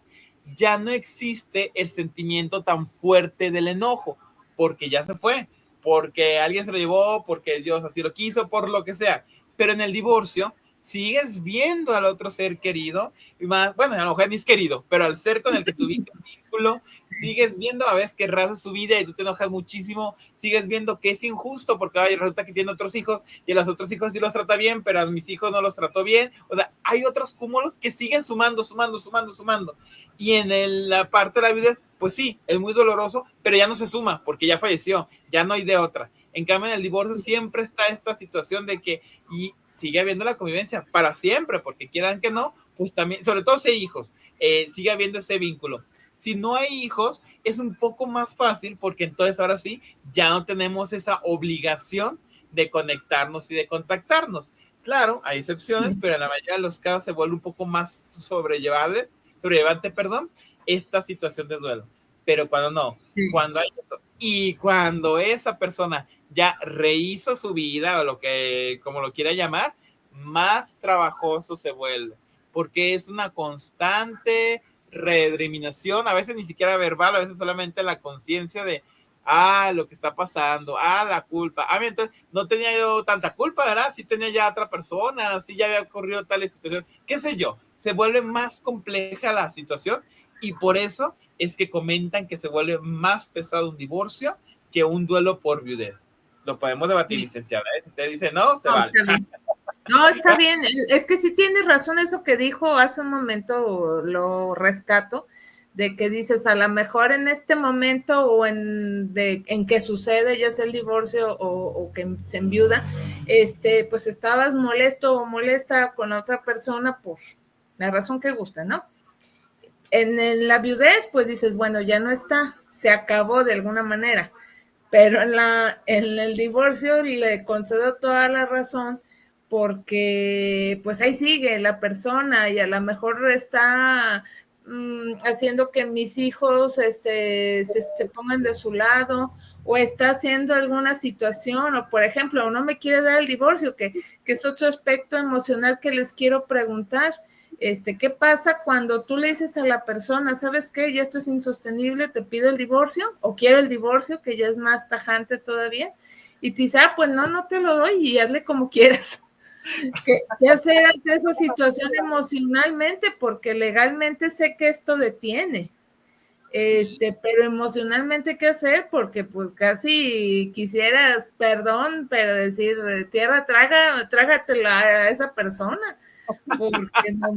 ya no existe el sentimiento tan fuerte del enojo, porque ya se fue, porque alguien se lo llevó, porque Dios así lo quiso, por lo que sea. Pero en el divorcio sigues viendo al otro ser querido, y más, bueno, a lo mejor ni es querido, pero al ser con el que tuviste un vínculo, sigues viendo a veces que rasas su vida y tú te enojas muchísimo, sigues viendo que es injusto porque ay, resulta que tiene otros hijos y a los otros hijos sí los trata bien, pero a mis hijos no los trató bien. O sea, hay otros cúmulos que siguen sumando. Y en la parte de la vida, pues sí, es muy doloroso, pero ya no se suma porque ya falleció, ya no hay de otra. En cambio, en el divorcio siempre está esta situación de que y sigue habiendo la convivencia para siempre, porque quieran que no, pues también, sobre todo si hay hijos, sigue habiendo ese vínculo. Si no hay hijos, es un poco más fácil porque entonces ahora sí, ya no tenemos esa obligación de conectarnos y de contactarnos. Claro, hay excepciones, pero en la mayoría de los casos se vuelve un poco más sobrellevante, perdón, esta situación de duelo. Pero cuando no, cuando hay eso, y cuando esa persona ya rehizo su vida o lo que, como lo quiera llamar, más trabajoso se vuelve, porque es una constante recriminación, a veces ni siquiera verbal, a veces solamente la conciencia de, lo que está pasando, la culpa. Entonces no tenía yo tanta culpa, ¿verdad? Sí tenía ya otra persona, sí ya había ocurrido tal situación, qué sé yo. Se vuelve más compleja la situación y por eso es que comentan que se vuelve más pesado un divorcio que un duelo por viudez. Lo podemos debatir, licenciada, ¿eh? Si usted dice no, se vale. Está bien. No, está bien. Es que sí tienes razón eso que dijo hace un momento, lo rescato, de que dices, a lo mejor en este momento o en que sucede ya sea el divorcio o que se enviuda, pues estabas molesto o molesta con la otra persona por la razón que gusta, ¿no? En la viudez, pues dices, bueno, ya no está, se acabó de alguna manera, pero en el divorcio le concedo toda la razón porque pues ahí sigue la persona y a lo mejor está haciendo que mis hijos se pongan de su lado o está haciendo alguna situación o por ejemplo no me quiere dar el divorcio, que es otro aspecto emocional que les quiero preguntar. ¿Qué pasa cuando tú le dices a la persona, sabes qué, ya esto es insostenible, te pido el divorcio o quiero el divorcio, que ya es más tajante todavía, y te dice, pues no te lo doy y hazle como quieras? ¿Qué hacer ante esa situación emocionalmente? Porque legalmente sé que esto detiene, pero emocionalmente, ¿qué hacer? Porque pues casi quisieras, perdón, pero decir, tierra, trágatela a esa persona, porque no.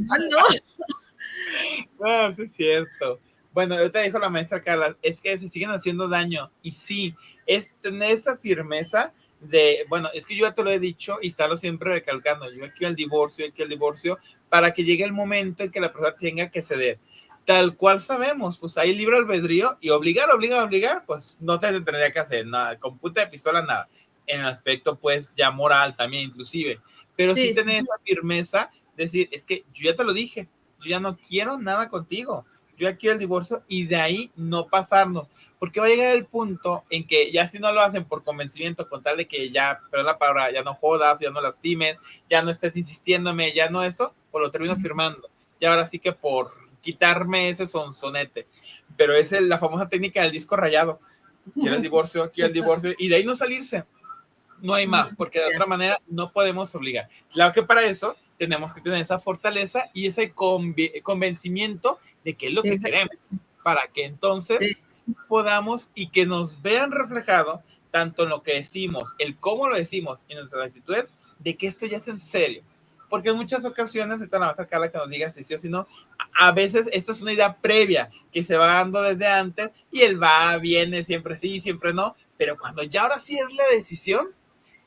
No, sí es cierto. Bueno, ahorita dijo la maestra Carla, es que se siguen haciendo daño. Y sí, es tener esa firmeza de, bueno, es que yo ya te lo he dicho y estarlo siempre recalcando, yo aquí el divorcio, para que llegue el momento en que la persona tenga que ceder. Tal cual sabemos, pues hay libre albedrío y obligar, pues no te tendría que hacer nada, con punta de pistola nada. En el aspecto, pues, ya moral también, inclusive. Pero sí tener esa firmeza, decir, es que yo ya te lo dije, yo ya no quiero nada contigo, yo ya quiero el divorcio y de ahí no pasarnos, porque va a llegar el punto en que ya si no lo hacen por convencimiento, con tal de que ya, pero la palabra, ya no jodas, ya no lastimes, ya no estés insistiéndome, ya no eso, pues lo termino firmando. Y ahora sí que por quitarme ese sonsonete, pero es la famosa técnica del disco rayado. quiero el divorcio, y de ahí no salirse. No hay más, porque de otra manera no podemos obligar. Claro que para eso tenemos que tener esa fortaleza y ese convencimiento de que es lo que queremos, para que entonces podamos y que nos vean reflejado tanto en lo que decimos, el cómo lo decimos y en nuestra actitud, de que esto ya es en serio. Porque en muchas ocasiones, ahorita la va a sacar la que nos diga si sí o si no, a veces esto es una idea previa que se va dando desde antes y el va, viene, siempre sí, siempre no, pero cuando ya ahora sí es la decisión,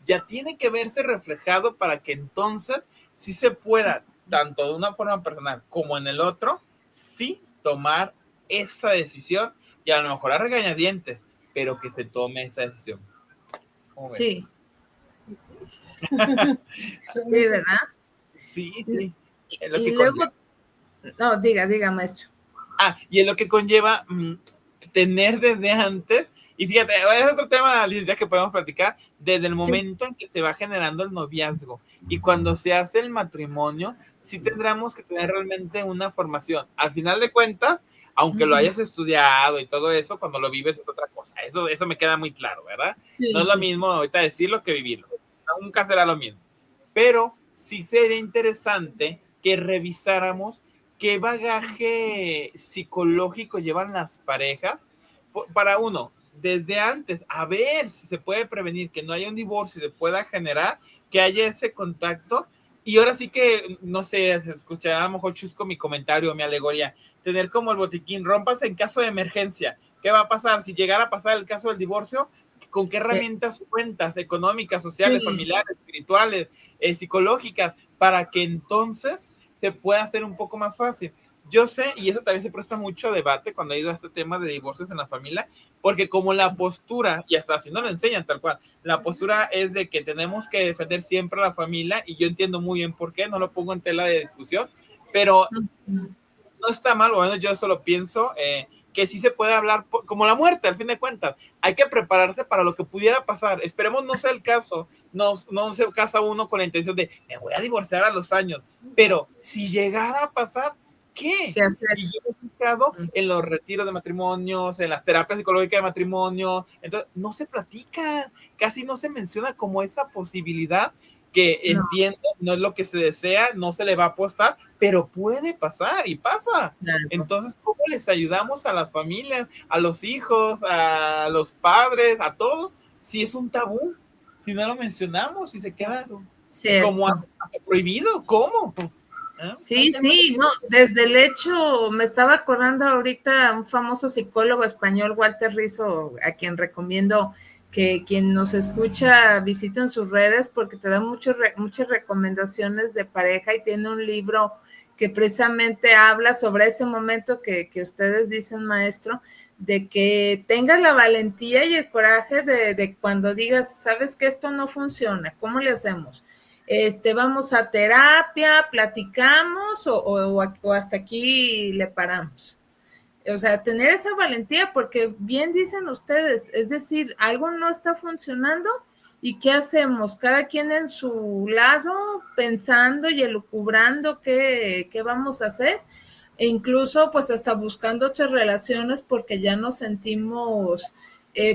ya tiene que verse reflejado para que entonces sí se pueda, tanto de una forma personal como en el otro, sí tomar esa decisión y a lo mejor a regañadientes, pero que se tome esa decisión. Sí. Sí, ¿verdad? Sí. Es lo y que luego, no, diga, maestro. Y es lo que conlleva tener desde antes. Y fíjate, es otro tema, Lidia, que podemos platicar desde el momento en que se va generando el noviazgo y cuando se hace el matrimonio, sí tendremos que tener realmente una formación. Al final de cuentas, aunque lo hayas estudiado y todo eso, cuando lo vives es otra cosa. Eso me queda muy claro, ¿verdad? No es lo mismo ahorita decirlo que vivirlo. Nunca será lo mismo. Pero sí sería interesante que revisáramos qué bagaje psicológico llevan las parejas para uno, desde antes, a ver si se puede prevenir que no haya un divorcio y se pueda generar, que haya ese contacto. Y ahora sí que, no sé, se escuchará a lo mejor chusco mi comentario, mi alegoría, tener como el botiquín, rompas en caso de emergencia. ¿Qué va a pasar? Si llegara a pasar el caso del divorcio, ¿con qué herramientas cuentas económicas, sociales, familiares, espirituales, psicológicas, para que entonces se pueda hacer un poco más fácil? Yo sé, y eso también se presta mucho debate cuando ha ido a este tema de divorcios en la familia, porque como la postura, y hasta si no lo enseñan tal cual, la postura es de que tenemos que defender siempre a la familia, y yo entiendo muy bien por qué, no lo pongo en tela de discusión, pero no está mal, bueno, yo solo pienso que sí se puede hablar, como la muerte, al fin de cuentas, hay que prepararse para lo que pudiera pasar, esperemos no sea el caso, no se casa uno con la intención de, me voy a divorciar a los años, pero si llegara a pasar, ¿qué hacer? Y yo he buscado en los retiros de matrimonios, en las terapias psicológicas de matrimonio, entonces no se platica, casi no se menciona como esa posibilidad que entiendo, no es lo que se desea, no se le va a apostar, pero puede pasar y pasa. Claro. Entonces, ¿cómo les ayudamos a las familias, a los hijos, a los padres, a todos, si es un tabú? Si no lo mencionamos, si se queda como prohibido, ¿cómo? Sí, no, desde el hecho, me estaba acordando ahorita un famoso psicólogo español, Walter Rizzo, a quien recomiendo que quien nos escucha visiten sus redes porque te da muchas recomendaciones de pareja y tiene un libro que precisamente habla sobre ese momento que ustedes dicen, maestro, de que tengas la valentía y el coraje de cuando digas, sabes que esto no funciona, ¿cómo le hacemos? Vamos a terapia, platicamos o hasta aquí le paramos. O sea, tener esa valentía, porque bien dicen ustedes, es decir, algo no está funcionando y ¿qué hacemos? Cada quien en su lado, pensando y elucubrando qué vamos a hacer, e incluso pues hasta buscando otras relaciones porque ya nos sentimos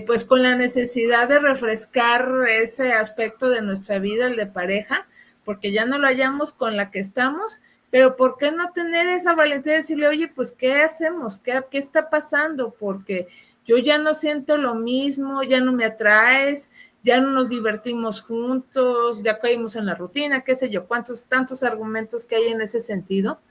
pues con la necesidad de refrescar ese aspecto de nuestra vida, el de pareja, porque ya no lo hallamos con la que estamos. Pero ¿por qué no tener esa valentía de decirle, oye, pues, ¿qué hacemos? ¿Qué está pasando? Porque yo ya no siento lo mismo, ya no me atraes, ya no nos divertimos juntos, ya caímos en la rutina, qué sé yo, tantos argumentos que hay en ese sentido.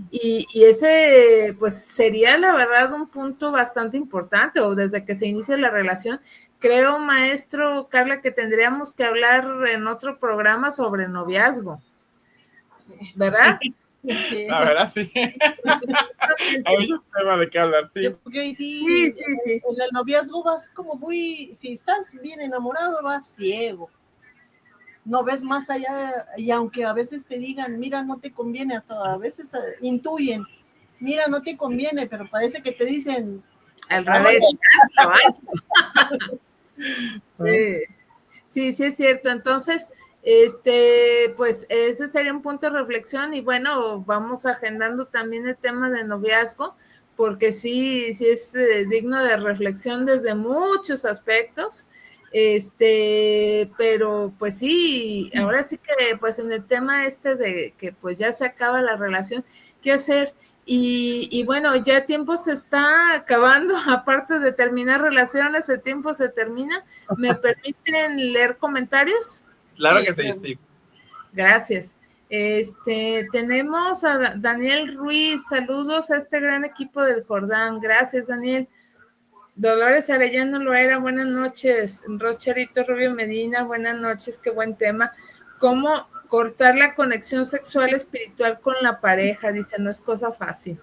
Y ese, pues, sería la verdad un punto bastante importante, o desde que se inicia la relación. Creo, maestro Carla, que tendríamos que hablar en otro programa sobre noviazgo. ¿Verdad? Sí. La verdad, sí. Hay muchos temas de qué hablar, sí. Porque sí. En el noviazgo vas como muy, si estás bien enamorado, vas ciego. No ves más allá, y aunque a veces te digan, mira, no te conviene, hasta a veces intuyen, mira, no te conviene, pero parece que te dicen al revés. Sí, es cierto. Entonces, pues ese sería un punto de reflexión y bueno, vamos agendando también el tema de noviazgo porque sí es digno de reflexión desde muchos aspectos. Pero pues sí, ahora sí que pues en el tema de que pues ya se acaba la relación, ¿qué hacer? Y bueno, ya el tiempo se está acabando, aparte de terminar relaciones, el tiempo se termina. ¿Me permiten leer comentarios? Claro que sí, sí. Gracias. Tenemos a Daniel Ruiz, saludos a este gran equipo del Jordán. Gracias, Daniel. Dolores Arellano Loera, buenas noches. Rocharito Rubio Medina, buenas noches, qué buen tema. ¿Cómo cortar la conexión sexual espiritual con la pareja? Dice, no es cosa fácil.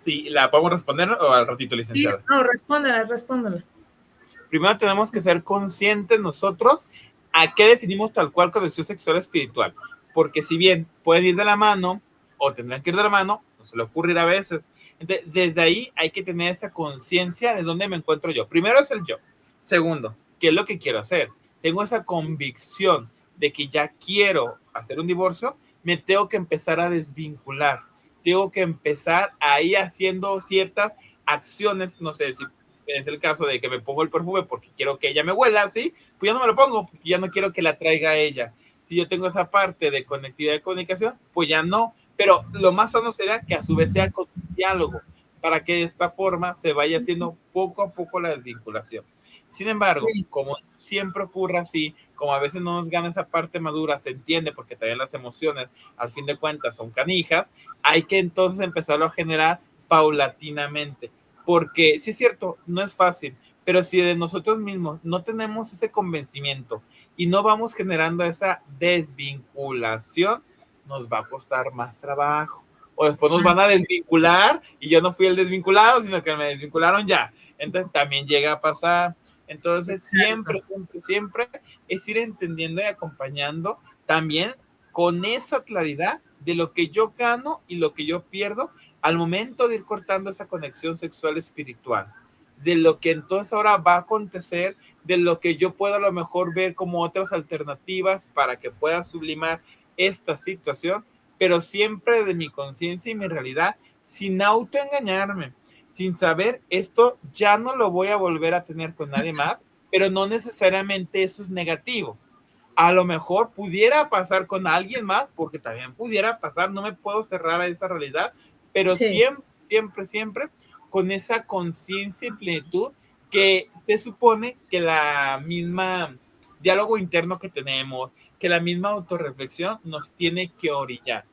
Sí, ¿la podemos responder o al ratito, licenciada? Sí, no, respóndela. Primero tenemos que ser conscientes nosotros a qué definimos tal cual conexión sexual espiritual. Porque si bien pueden ir de la mano o tendrán que ir de la mano, no se le ocurrir a veces. Entonces, desde ahí hay que tener esa conciencia de dónde me encuentro yo. Primero es el yo. Segundo, ¿qué es lo que quiero hacer? Tengo esa convicción de que ya quiero hacer un divorcio, me tengo que empezar a desvincular. Tengo que empezar ahí haciendo ciertas acciones, no sé si es el caso de que me pongo el perfume porque quiero que ella me huela, ¿sí? Pues ya no me lo pongo, porque ya no quiero que la traiga a ella. Si yo tengo esa parte de conectividad y comunicación, pues ya no. Pero lo más sano será que a su vez sea con diálogo, para que de esta forma se vaya haciendo poco a poco la desvinculación. Sin embargo, como siempre ocurre así, como a veces no nos gana esa parte madura, se entiende porque también las emociones, al fin de cuentas, son canijas, hay que entonces empezarlo a generar paulatinamente. Porque sí es cierto, no es fácil, pero si de nosotros mismos no tenemos ese convencimiento y no vamos generando esa desvinculación, nos va a costar más trabajo. O después nos van a desvincular y yo no fui el desvinculado, sino que me desvincularon ya. Entonces también llega a pasar. Entonces siempre es ir entendiendo y acompañando también con esa claridad de lo que yo gano y lo que yo pierdo al momento de ir cortando esa conexión sexual espiritual, de lo que entonces ahora va a acontecer, de lo que yo puedo a lo mejor ver como otras alternativas para que pueda sublimar esta situación, pero siempre de mi conciencia y mi realidad, sin autoengañarme, sin saber esto ya no lo voy a volver a tener con nadie más, pero no necesariamente eso es negativo. A lo mejor pudiera pasar con alguien más, porque también pudiera pasar, no me puedo cerrar a esa realidad, pero sí, siempre con esa conciencia y plenitud que se supone que la misma diálogo interno que tenemos, que la misma autorreflexión nos tiene que orillar.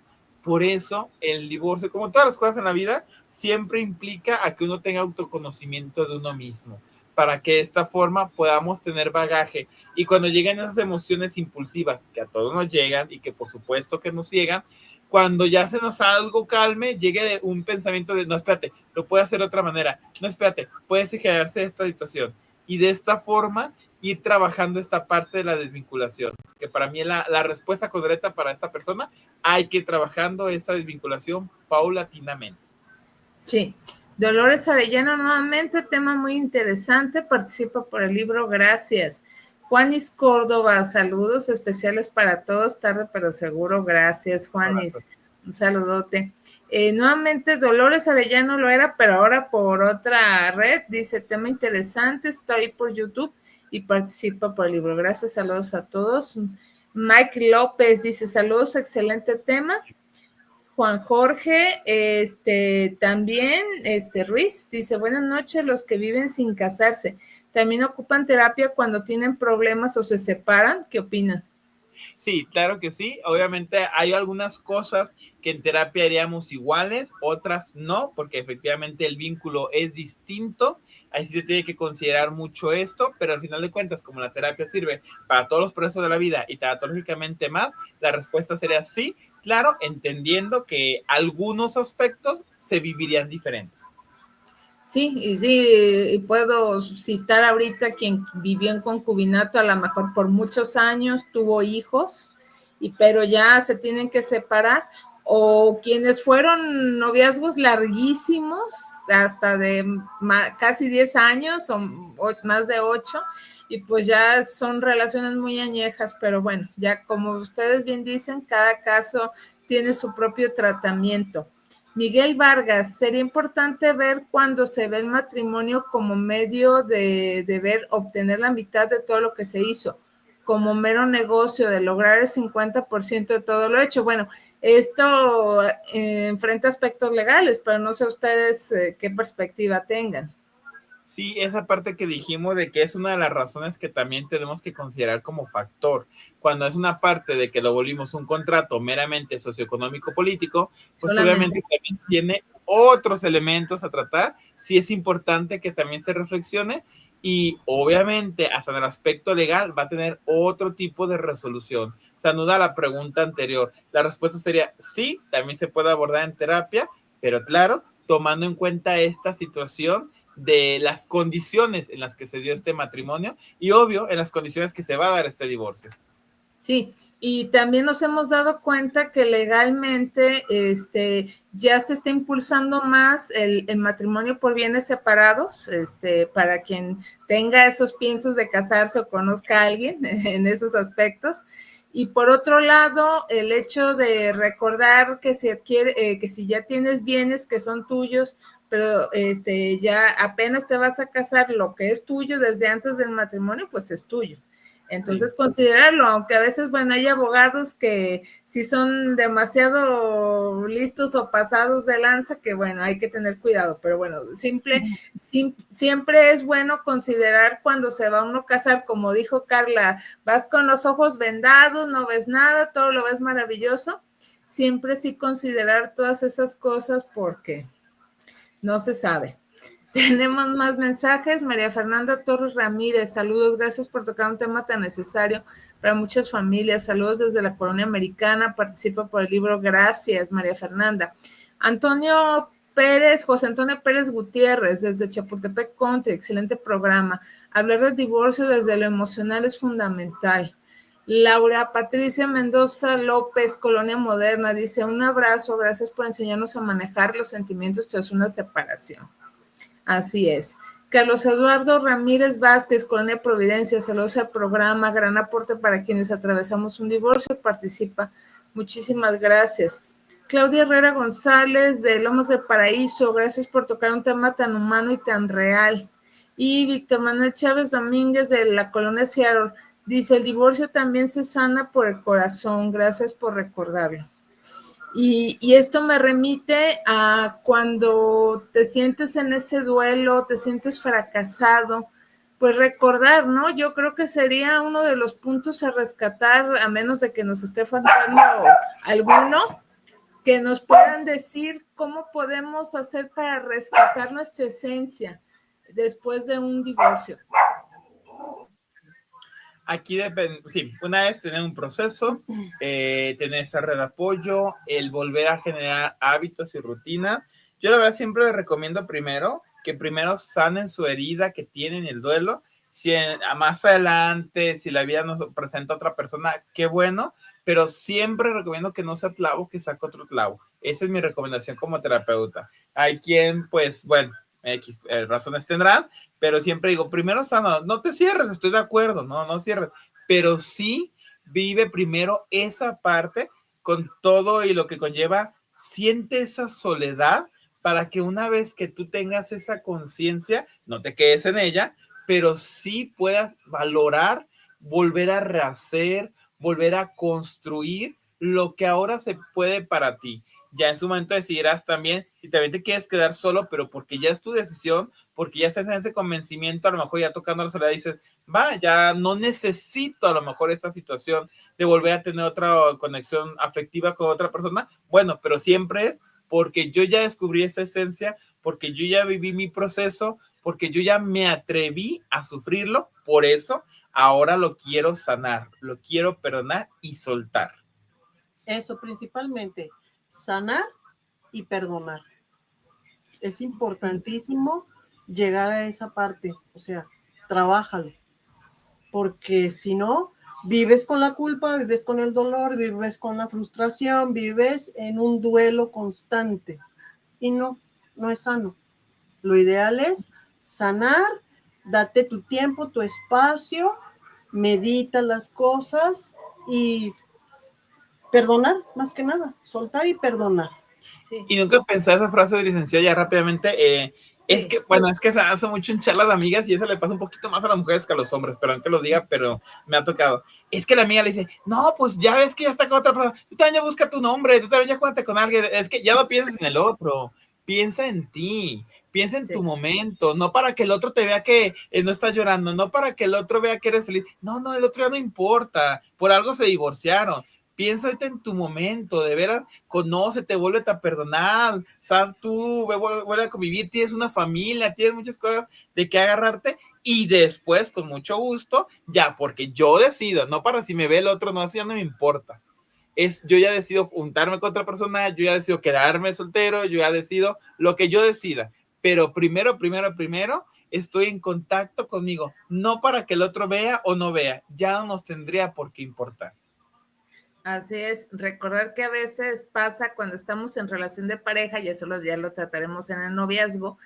Por eso el divorcio, como todas las cosas en la vida, siempre implica a que uno tenga autoconocimiento de uno mismo, para que de esta forma podamos tener bagaje. Y cuando llegan esas emociones impulsivas, que a todos nos llegan y que por supuesto que nos llegan, cuando ya se nos algo calme, llegue un pensamiento de, no, espérate, lo puede hacer de otra manera, no, espérate, puede generarse esta situación. Y de esta forma, ir trabajando esta parte de la desvinculación, que para mí la respuesta correcta para esta persona, hay que ir trabajando esa desvinculación paulatinamente. Sí. Dolores Arellano, nuevamente, tema muy interesante, participa por el libro, gracias. Juanis Córdoba, saludos especiales para todos, tarde pero seguro, gracias Juanis, un saludote. Nuevamente Dolores Arellano lo era, pero ahora por otra red, dice, tema interesante, estoy por YouTube y participa por el libro, gracias, saludos a todos. Mike López dice, saludos, excelente tema. Juan Jorge, también, Ruiz, dice, buenas noches, los que viven sin casarse, ¿también ocupan terapia cuando tienen problemas o se separan? ¿Qué opinan? Sí, claro que sí. Obviamente hay algunas cosas que en terapia haríamos iguales, otras no, porque efectivamente el vínculo es distinto. Ahí sí se tiene que considerar mucho esto, pero al final de cuentas, como la terapia sirve para todos los procesos de la vida y tanatológicamente más, la respuesta sería sí, claro, entendiendo que algunos aspectos se vivirían diferentes. Sí, y puedo citar ahorita quien vivió en concubinato a lo mejor por muchos años, tuvo hijos, pero ya se tienen que separar, o quienes fueron noviazgos larguísimos, hasta de casi 10 años o más de 8, y pues ya son relaciones muy añejas, pero bueno, ya como ustedes bien dicen, cada caso tiene su propio tratamiento. Miguel Vargas, sería importante ver cuando se ve el matrimonio como medio de obtener la mitad de todo lo que se hizo, como mero negocio de lograr el 50% de todo lo hecho. Bueno, esto enfrenta aspectos legales, pero no sé ustedes qué perspectiva tengan. Sí, esa parte que dijimos de que es una de las razones que también tenemos que considerar como factor. Cuando es una parte de que lo volvimos un contrato meramente socioeconómico político, pues obviamente también tiene otros elementos a tratar. Sí es importante que también se reflexione y obviamente hasta en el aspecto legal va a tener otro tipo de resolución. Se anuda la pregunta anterior. La respuesta sería sí, también se puede abordar en terapia, pero claro, tomando en cuenta esta situación de las condiciones en las que se dio este matrimonio y obvio en las condiciones que se va a dar este divorcio. Sí, y también nos hemos dado cuenta que legalmente ya se está impulsando más el matrimonio por bienes separados, para quien tenga esos piensos de casarse o conozca a alguien en esos aspectos. Y por otro lado, el hecho de recordar que si que si ya tienes bienes que son tuyos, pero ya apenas te vas a casar, lo que es tuyo desde antes del matrimonio, pues es tuyo. Entonces, considerarlo, aunque a veces, bueno, hay abogados que si son demasiado listos o pasados de lanza, que bueno, hay que tener cuidado, pero bueno, siempre es bueno considerar cuando se va uno a casar, como dijo Carla, vas con los ojos vendados, no ves nada, todo lo ves maravilloso, siempre sí considerar todas esas cosas porque no se sabe. Tenemos más mensajes. María Fernanda Torres Ramírez, saludos, gracias por tocar un tema tan necesario para muchas familias. Saludos desde la colonia americana, participa por el libro. Gracias, María Fernanda. Antonio Pérez, José Antonio Pérez Gutiérrez, desde Chapultepec Country, excelente programa. Hablar del divorcio desde lo emocional es fundamental. Laura Patricia Mendoza López, Colonia Moderna, dice, un abrazo, gracias por enseñarnos a manejar los sentimientos tras una separación. Así es. Carlos Eduardo Ramírez Vázquez, Colonia Providencia, saludos al programa, gran aporte para quienes atravesamos un divorcio, participa. Muchísimas gracias. Claudia Herrera González, de Lomas del Paraíso, gracias por tocar un tema tan humano y tan real. Y Víctor Manuel Chávez Domínguez, de la Colonia Seattle, dice, el divorcio también se sana por el corazón, gracias por recordarlo. Y esto me remite a cuando te sientes en ese duelo, te sientes fracasado, pues recordar, ¿no? Yo creo que sería uno de los puntos a rescatar, a menos de que nos esté faltando alguno, que nos puedan decir cómo podemos hacer para rescatar nuestra esencia después de un divorcio. Aquí depende, sí, una vez tener un proceso, tener esa red de apoyo, el volver a generar hábitos y rutina. Yo la verdad siempre les recomiendo que primero sanen su herida que tienen el duelo. Si más adelante, si la vida nos presenta a otra persona, qué bueno, pero siempre recomiendo que no sea clavo, que saque otro clavo. Esa es mi recomendación como terapeuta. Hay quien, pues, bueno, X razones tendrán, pero siempre digo, primero sana, no te cierres, estoy de acuerdo, no cierres, pero sí vive primero esa parte con todo y lo que conlleva, siente esa soledad para que una vez que tú tengas esa conciencia, no te quedes en ella, pero sí puedas valorar, volver a rehacer, volver a construir lo que ahora se puede para ti. Ya en su momento decidirás también si también te quieres quedar solo, pero porque ya es tu decisión, porque ya estás en ese convencimiento, a lo mejor ya tocando la soledad dices, va, ya no necesito a lo mejor esta situación de volver a tener otra conexión afectiva con otra persona. Bueno, pero siempre es porque yo ya descubrí esa esencia, porque yo ya viví mi proceso, porque yo ya me atreví a sufrirlo, por eso ahora lo quiero sanar, lo quiero perdonar y soltar. Eso principalmente, sanar y perdonar. Es importantísimo llegar a esa parte, o sea, trabájalo, porque si no, vives con la culpa, vives con el dolor, vives con la frustración, vives en un duelo constante y no es sano. Lo ideal es sanar, date tu tiempo, tu espacio, medita las cosas y perdonar, más que nada, soltar y perdonar. Sí. Y nunca pensé esa frase de licenciada ya rápidamente. Es que, bueno, es que se hace mucho en charlas de amigas y eso le pasa un poquito más a las mujeres que a los hombres, perdón que lo diga, pero me ha tocado. Es que la amiga le dice, no, pues ya ves que ya está con otra persona, tú también ya busca tu nombre, tú también ya cuéntate con alguien, es que ya no piensas en el otro, piensa en ti, piensa en tu momento, no para que el otro te vea que no estás llorando, no para que el otro vea que eres feliz, no, el otro ya no importa, por algo se divorciaron. Piensa ahorita en tu momento, de veras, conócete, vuélvete a perdonar, sabes, tú vuelve a convivir, tienes una familia, tienes muchas cosas de que agarrarte y después, con mucho gusto, ya, porque yo decido, no para si me ve el otro, no, eso ya no me importa. Yo ya decido juntarme con otra persona, yo ya decido quedarme soltero, yo ya decido lo que yo decida, pero primero, estoy en contacto conmigo, no para que el otro vea o no vea, ya no nos tendría por qué importar. Así es, recordar que a veces pasa cuando estamos en relación de pareja, y eso ya lo trataremos en el noviazgo,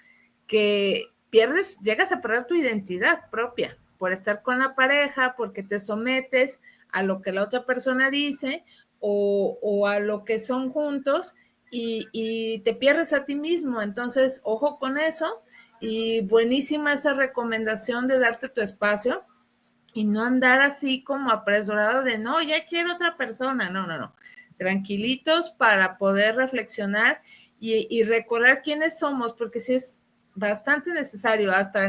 que llegas a perder tu identidad propia por estar con la pareja, porque te sometes a lo que la otra persona dice o a lo que son juntos y te pierdes a ti mismo. Entonces, ojo con eso, y buenísima esa recomendación de darte tu espacio y no andar así como apresurado de no, ya quiero otra persona. No. Tranquilitos para poder reflexionar y recordar quiénes somos, porque sí es bastante necesario, hasta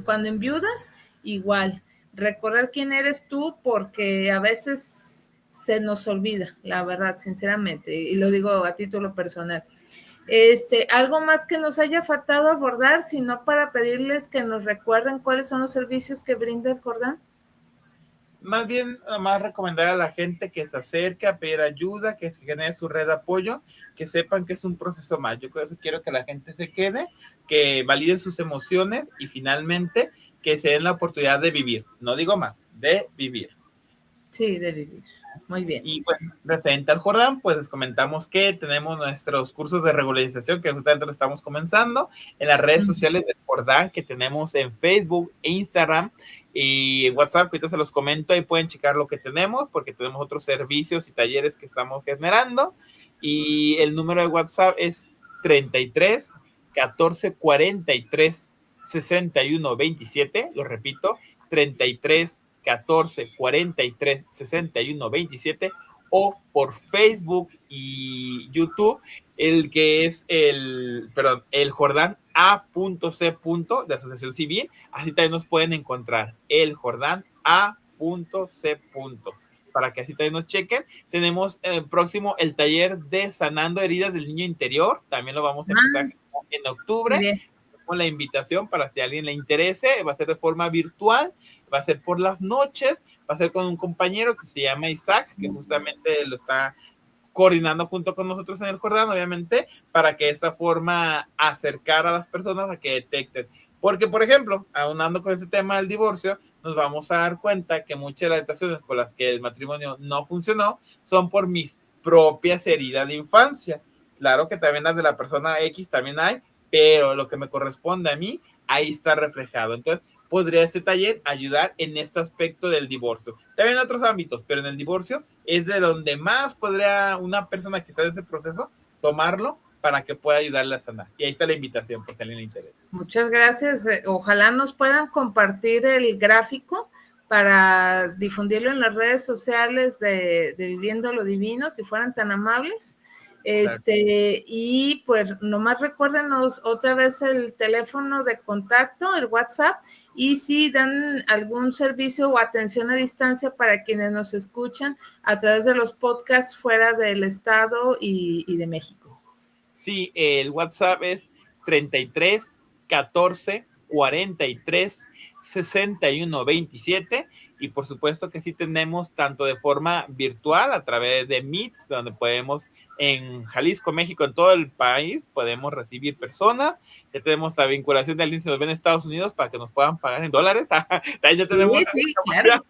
cuando enviudas, igual, recordar quién eres tú, porque a veces se nos olvida, la verdad, sinceramente, y lo digo a título personal. Algo más que nos haya faltado abordar, sino para pedirles que nos recuerden cuáles son los servicios que brinda el Jordán. Más bien, más recomendar a la gente que se acerque a pedir ayuda, que se genere su red de apoyo, que sepan que es un proceso más. Yo con eso quiero que la gente se quede, que validen sus emociones y finalmente que se den la oportunidad de vivir. No digo más, de vivir. Sí, de vivir. Muy bien. Y bueno, referente al Jordán, pues les comentamos que tenemos nuestros cursos de regularización que justamente lo estamos comenzando en las redes sociales del Jordán, que tenemos en Facebook e Instagram y en WhatsApp, ahorita se los comento, ahí pueden checar lo que tenemos, porque tenemos otros servicios y talleres que estamos generando, y el número de WhatsApp es 33 14 43 61 27, lo repito, 33 14 43 61 27, o por Facebook y YouTube, el que es el Jordán A.C. de Asociación Civil, así también nos pueden encontrar, el Jordán A.C. para que así también nos chequen. Tenemos próximo el taller de sanando heridas del niño interior, también lo vamos a empezar en octubre. Con la invitación para si a alguien le interese, va a ser de forma virtual, va a ser por las noches, va a ser con un compañero que se llama Isaac, que justamente lo está coordinando junto con nosotros en el Jordán, obviamente, para que de esta forma acercar a las personas a que detecten. Porque, por ejemplo, aunando con este tema del divorcio, nos vamos a dar cuenta que muchas de las situaciones por las que el matrimonio no funcionó son por mis propias heridas de infancia. Claro que también las de la persona X también hay, pero lo que me corresponde a mí, ahí está reflejado. Entonces, podría este taller ayudar en este aspecto del divorcio. También en otros ámbitos, pero en el divorcio es de donde más podría una persona que está en ese proceso tomarlo para que pueda ayudarle a sanar. Y ahí está la invitación, pues si a alguien le interesa. Muchas gracias. Ojalá nos puedan compartir el gráfico para difundirlo en las redes sociales de Viviendo lo Divino, si fueran tan amables. Claro. Y pues nomás recuérdenos otra vez el teléfono de contacto, el WhatsApp, y si dan algún servicio o atención a distancia para quienes nos escuchan a través de los podcasts fuera del estado y de México. Sí, el WhatsApp es 33 14 43 61 27, y por supuesto que sí tenemos tanto de forma virtual a través de Meet, donde podemos en Jalisco, México, en todo el país podemos recibir personas. Ya tenemos la vinculación de alguien si nos ven en Estados Unidos para que nos puedan pagar en dólares. Ya tenemos claro.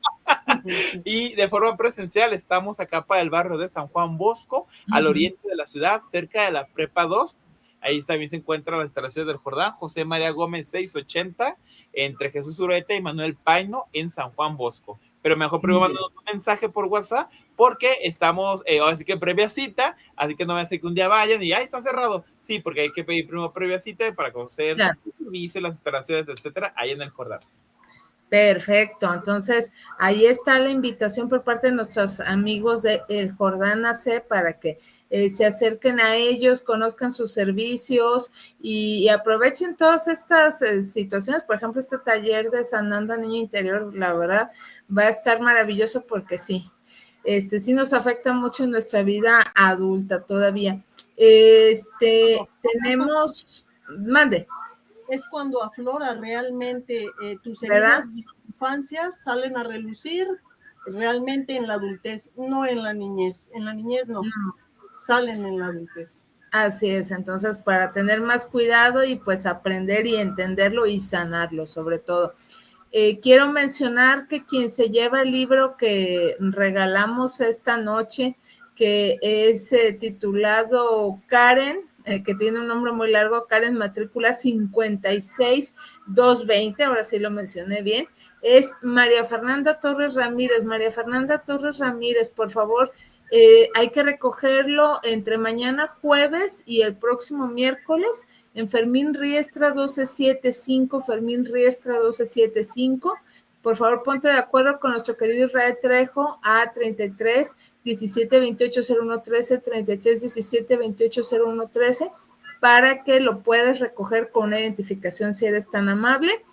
Y de forma presencial estamos acá para el barrio de San Juan Bosco, al oriente de la ciudad, cerca de la Prepa 2. Ahí también se encuentran las instalaciones del Jordán, José María Gómez 680, entre Jesús Ureta y Manuel Paino en San Juan Bosco. pero mejor primero mándanos un mensaje por WhatsApp, porque estamos, así que previa cita, así que no me hace que un día vayan y, está cerrado. Sí, porque hay que pedir primero previa cita para conocer el servicio, las instalaciones, etcétera, ahí en el Jordán. Perfecto, entonces ahí está la invitación por parte de nuestros amigos de El Jordán AC para que se acerquen a ellos, conozcan sus servicios y aprovechen todas estas situaciones. Por ejemplo, este taller de Sanando Niño Interior, la verdad, va a estar maravilloso porque sí nos afecta mucho en nuestra vida adulta todavía. Tenemos, mande. Es cuando aflora realmente tus heridas de infancia, salen a relucir realmente en la adultez, no en la niñez. En la niñez no, salen en la adultez. Así es, entonces para tener más cuidado y pues aprender y entenderlo y sanarlo sobre todo. Quiero mencionar que quien se lleva el libro que regalamos esta noche, que es titulado Karen, que tiene un nombre muy largo, Karen matrícula 56220, ahora sí lo mencioné bien, es María Fernanda Torres Ramírez. María Fernanda Torres Ramírez, por favor, hay que recogerlo entre mañana jueves y el próximo miércoles en Fermín Riestra 1275, Fermín Riestra 1275. Por favor, ponte de acuerdo con nuestro querido Israel Trejo a 33 17 28 01 13, 33 17 28 01 13, para que lo puedas recoger con una identificación si eres tan amable.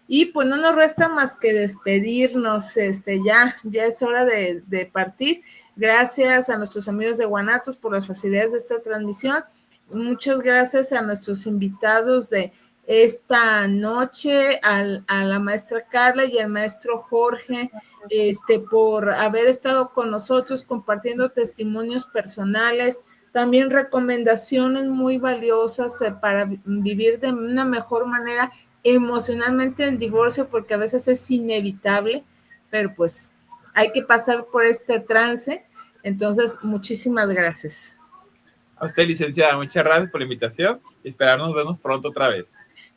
Y pues no nos resta más que despedirnos, ya es hora de partir. Gracias a nuestros amigos de Guanatos por las facilidades de esta transmisión. Muchas gracias a nuestros invitados de esta noche, a la maestra Carla y al maestro Jorge, por haber estado con nosotros compartiendo testimonios personales, también recomendaciones muy valiosas para vivir de una mejor manera emocionalmente el divorcio, porque a veces es inevitable, pero pues hay que pasar por este trance. Entonces, muchísimas gracias. A usted, licenciada, muchas gracias por la invitación y esperarnos vernos pronto otra vez.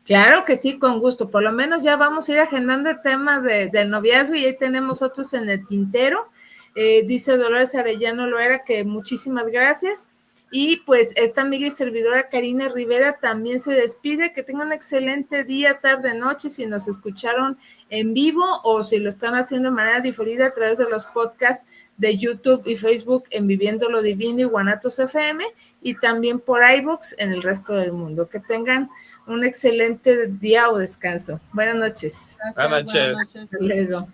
Claro que sí, con gusto. Por lo menos ya vamos a ir agendando el tema del noviazgo y ahí tenemos otros en el tintero. Dice Dolores Arellano Loera que muchísimas gracias. Y pues esta amiga y servidora Karina Rivera también se despide. Que tengan un excelente día, tarde, noche, si nos escucharon en vivo o si lo están haciendo de manera diferida a través de los podcasts de YouTube y Facebook en Viviendo lo Divino y Guanatos FM, y también por iVoox en el resto del mundo. Que tengan un excelente día o descanso. Buenas noches. Buenas noches. Hasta luego.